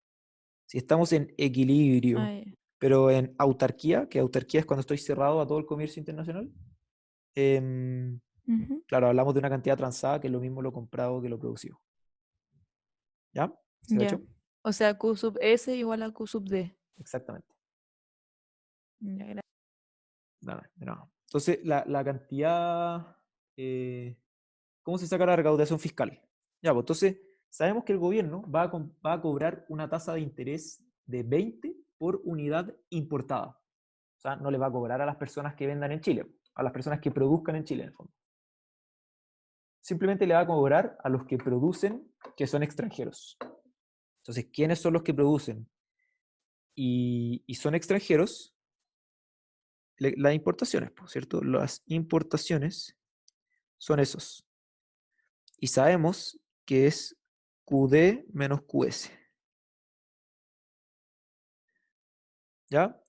Si estamos en equilibrio, Ah, ya. pero en autarquía, que autarquía es cuando estoy cerrado a todo el comercio internacional, em, Ujú. claro, hablamos de una cantidad transada que es lo mismo lo comprado que lo producido. ¿Ya? ¿Se Ya. cachó? O sea, Q sub S igual a Q sub D. Exactamente. Ya, Nada, de nada. Entonces, la cantidad, ¿cómo se saca la recaudación fiscal? Ya, pues entonces, sabemos que el gobierno va a cobrar una tasa de interés de 20 por unidad importada. O sea, no le va a cobrar a las personas que vendan en Chile, a las personas que produzcan en Chile, en el fondo. Simplemente le va a cobrar a los que producen que son extranjeros. Entonces, ¿quiénes son los que producen y son extranjeros? Las importaciones, por cierto, las importaciones son esos. Y sabemos que es QD menos QS. ¿Ya?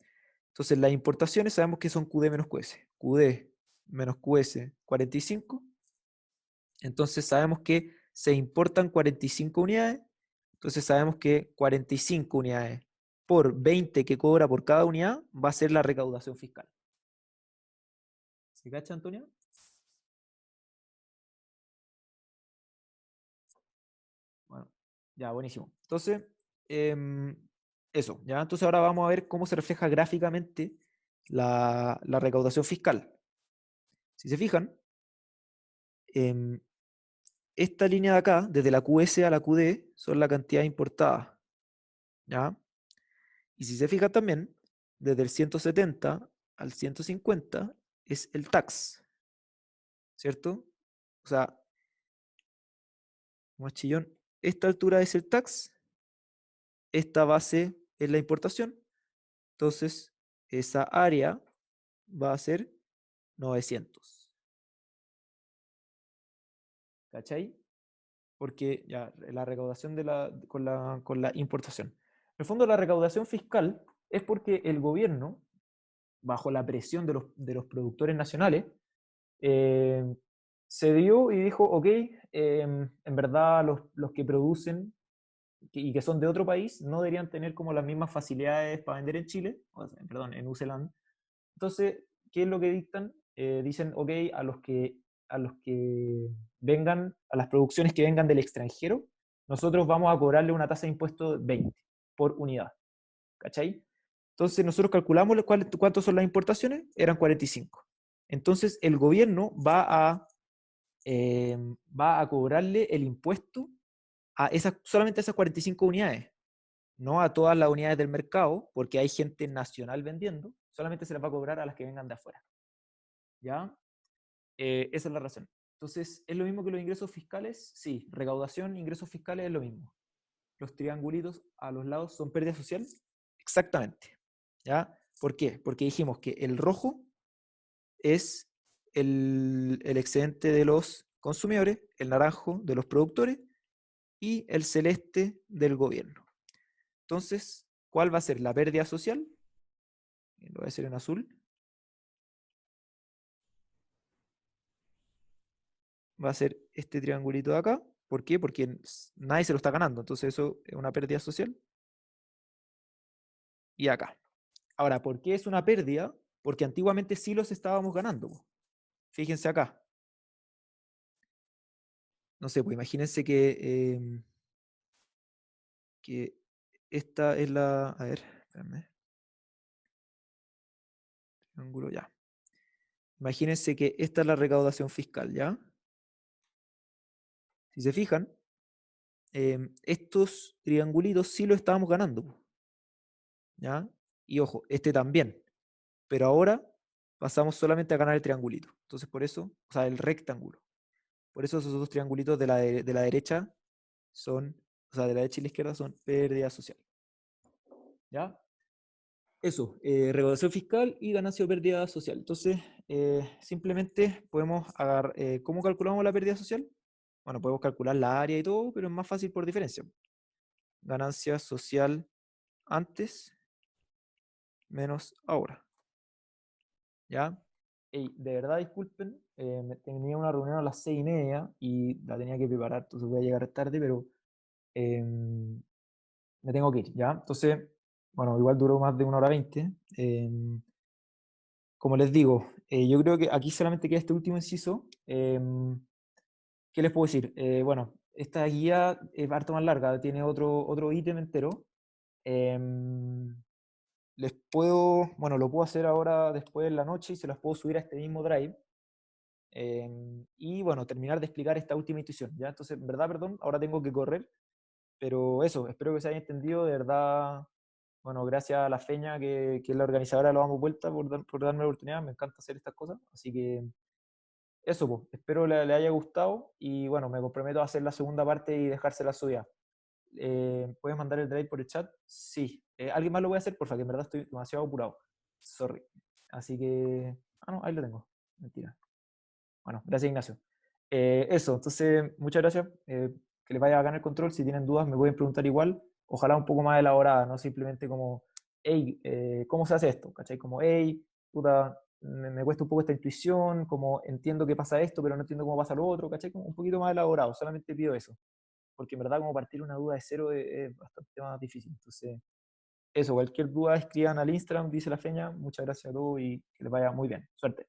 Entonces, las importaciones sabemos que son QD menos QS. QD menos QS, 45. Entonces, sabemos que se importan 45 unidades. Entonces, sabemos que 45 unidades por 20 que cobra por cada unidad va a ser la recaudación fiscal. ¿Se cacha, Antonio? Bueno, ya, buenísimo. Entonces, eso, ¿ya? Entonces ahora vamos a ver cómo se refleja gráficamente la recaudación fiscal. Si se fijan, esta línea de acá, desde la QS a la QD, son la cantidad importada, ¿ya? Y si se fijan también, desde el 170 al 150 es el tax, ¿cierto? O sea, más chillón, esta altura es el tax, esta base es la importación, entonces esa área va a ser 900. ¿Cachai? Porque ya la recaudación con la importación. En el fondo, la recaudación fiscal es porque el gobierno, bajo la presión de los productores nacionales, se dio y dijo, ok, en verdad los que producen y que son de otro país no deberían tener como las mismas facilidades para vender en Chile, perdón, en UCLand. Entonces, ¿qué es lo que dictan? Dicen, ok, a los que vengan, a las producciones que vengan del extranjero, nosotros vamos a cobrarle una tasa de impuesto de 20 por unidad. ¿Cachai? Entonces nosotros calculamos cuántos son las importaciones, eran 45. Entonces el gobierno va a cobrarle el impuesto a solamente a esas 45 unidades. no a todas las unidades del mercado, porque hay gente nacional vendiendo, solamente se les va a cobrar a las que vengan de afuera. ¿Ya? Esa es la razón. Entonces, ¿es lo mismo que los ingresos fiscales? Sí, recaudación, ingresos fiscales es lo mismo. Los triangulitos a los lados son pérdida social. Exactamente. ¿Ya? ¿Por qué? Porque dijimos que el rojo es el excedente de los consumidores, el naranjo de los productores y el celeste del gobierno. Entonces, ¿cuál va a ser la pérdida social? Lo voy a hacer en azul. Va a ser este triangulito de acá. ¿Por qué? Porque nadie se lo está ganando. Entonces eso es una pérdida social. Y acá. Ahora, ¿por qué es una pérdida? Porque antiguamente sí los estábamos ganando. Fíjense acá. No sé, pues imagínense que esta es la... A ver, espérame. Triángulo, ya. Imagínense que esta es la recaudación fiscal, ¿ya? Si se fijan, estos triangulitos sí lo estábamos ganando. ¿Ya? Y ojo, este también. Pero ahora pasamos solamente a ganar el triangulito. Entonces por eso, o sea, el rectángulo. Por eso esos dos triangulitos de la derecha son, o sea, de la derecha y la izquierda son pérdida social. ¿Ya? Eso, recaudación fiscal y ganancia o pérdida social. Entonces, simplemente podemos agarrar, ¿cómo calculamos la pérdida social? Bueno, podemos calcular la área y todo, pero es más fácil por diferencia. Ganancia social antes menos ahora. ¿Ya? Ey, de verdad, disculpen, tenía una reunión a las 6:30 y la tenía que preparar, entonces voy a llegar tarde, pero me tengo que ir, ¿ya? Entonces, bueno, igual duró más de 1 hora 20. Como les digo, yo creo que aquí solamente queda este último inciso. ¿Qué les puedo decir? Bueno, esta guía es harto más larga, tiene otro ítem entero. Les puedo, bueno, lo puedo hacer ahora después en la noche y se las puedo subir a este mismo Drive. Y bueno, terminar de explicar esta última intuición, ¿ya? Entonces, en verdad, perdón, ahora tengo que correr, pero eso, espero que se haya entendido, de verdad, bueno, gracias a la Feña, que es la organizadora de Lo Damos Vuelta, por darme la oportunidad, me encanta hacer estas cosas, así que eso, pues, espero le haya gustado y bueno, me comprometo a hacer la segunda parte y dejársela subida. ¿Puedes mandar el drive por el chat? Sí. ¿Alguien más lo voy a hacer? Porfa, que en verdad estoy demasiado apurado. Sorry. Así que... Ah, no, ahí lo tengo. Mentira. Bueno, gracias Ignacio. Eso, entonces, muchas gracias. Que les vaya a ganar el control. Si tienen dudas, me pueden preguntar igual. Ojalá un poco más elaborada, no simplemente como, hey, ¿cómo se hace esto? ¿Cachai? Como, hey, puta, me cuesta un poco esta intuición, como entiendo que pasa esto, pero no entiendo cómo pasa lo otro, ¿cachai? Como un poquito más elaborado, solamente pido eso. Porque en verdad como partir una duda de cero es bastante más difícil. Entonces, eso, cualquier duda escriban al Instagram, dice la Feña. Muchas gracias a todos y que les vaya muy bien. Suerte.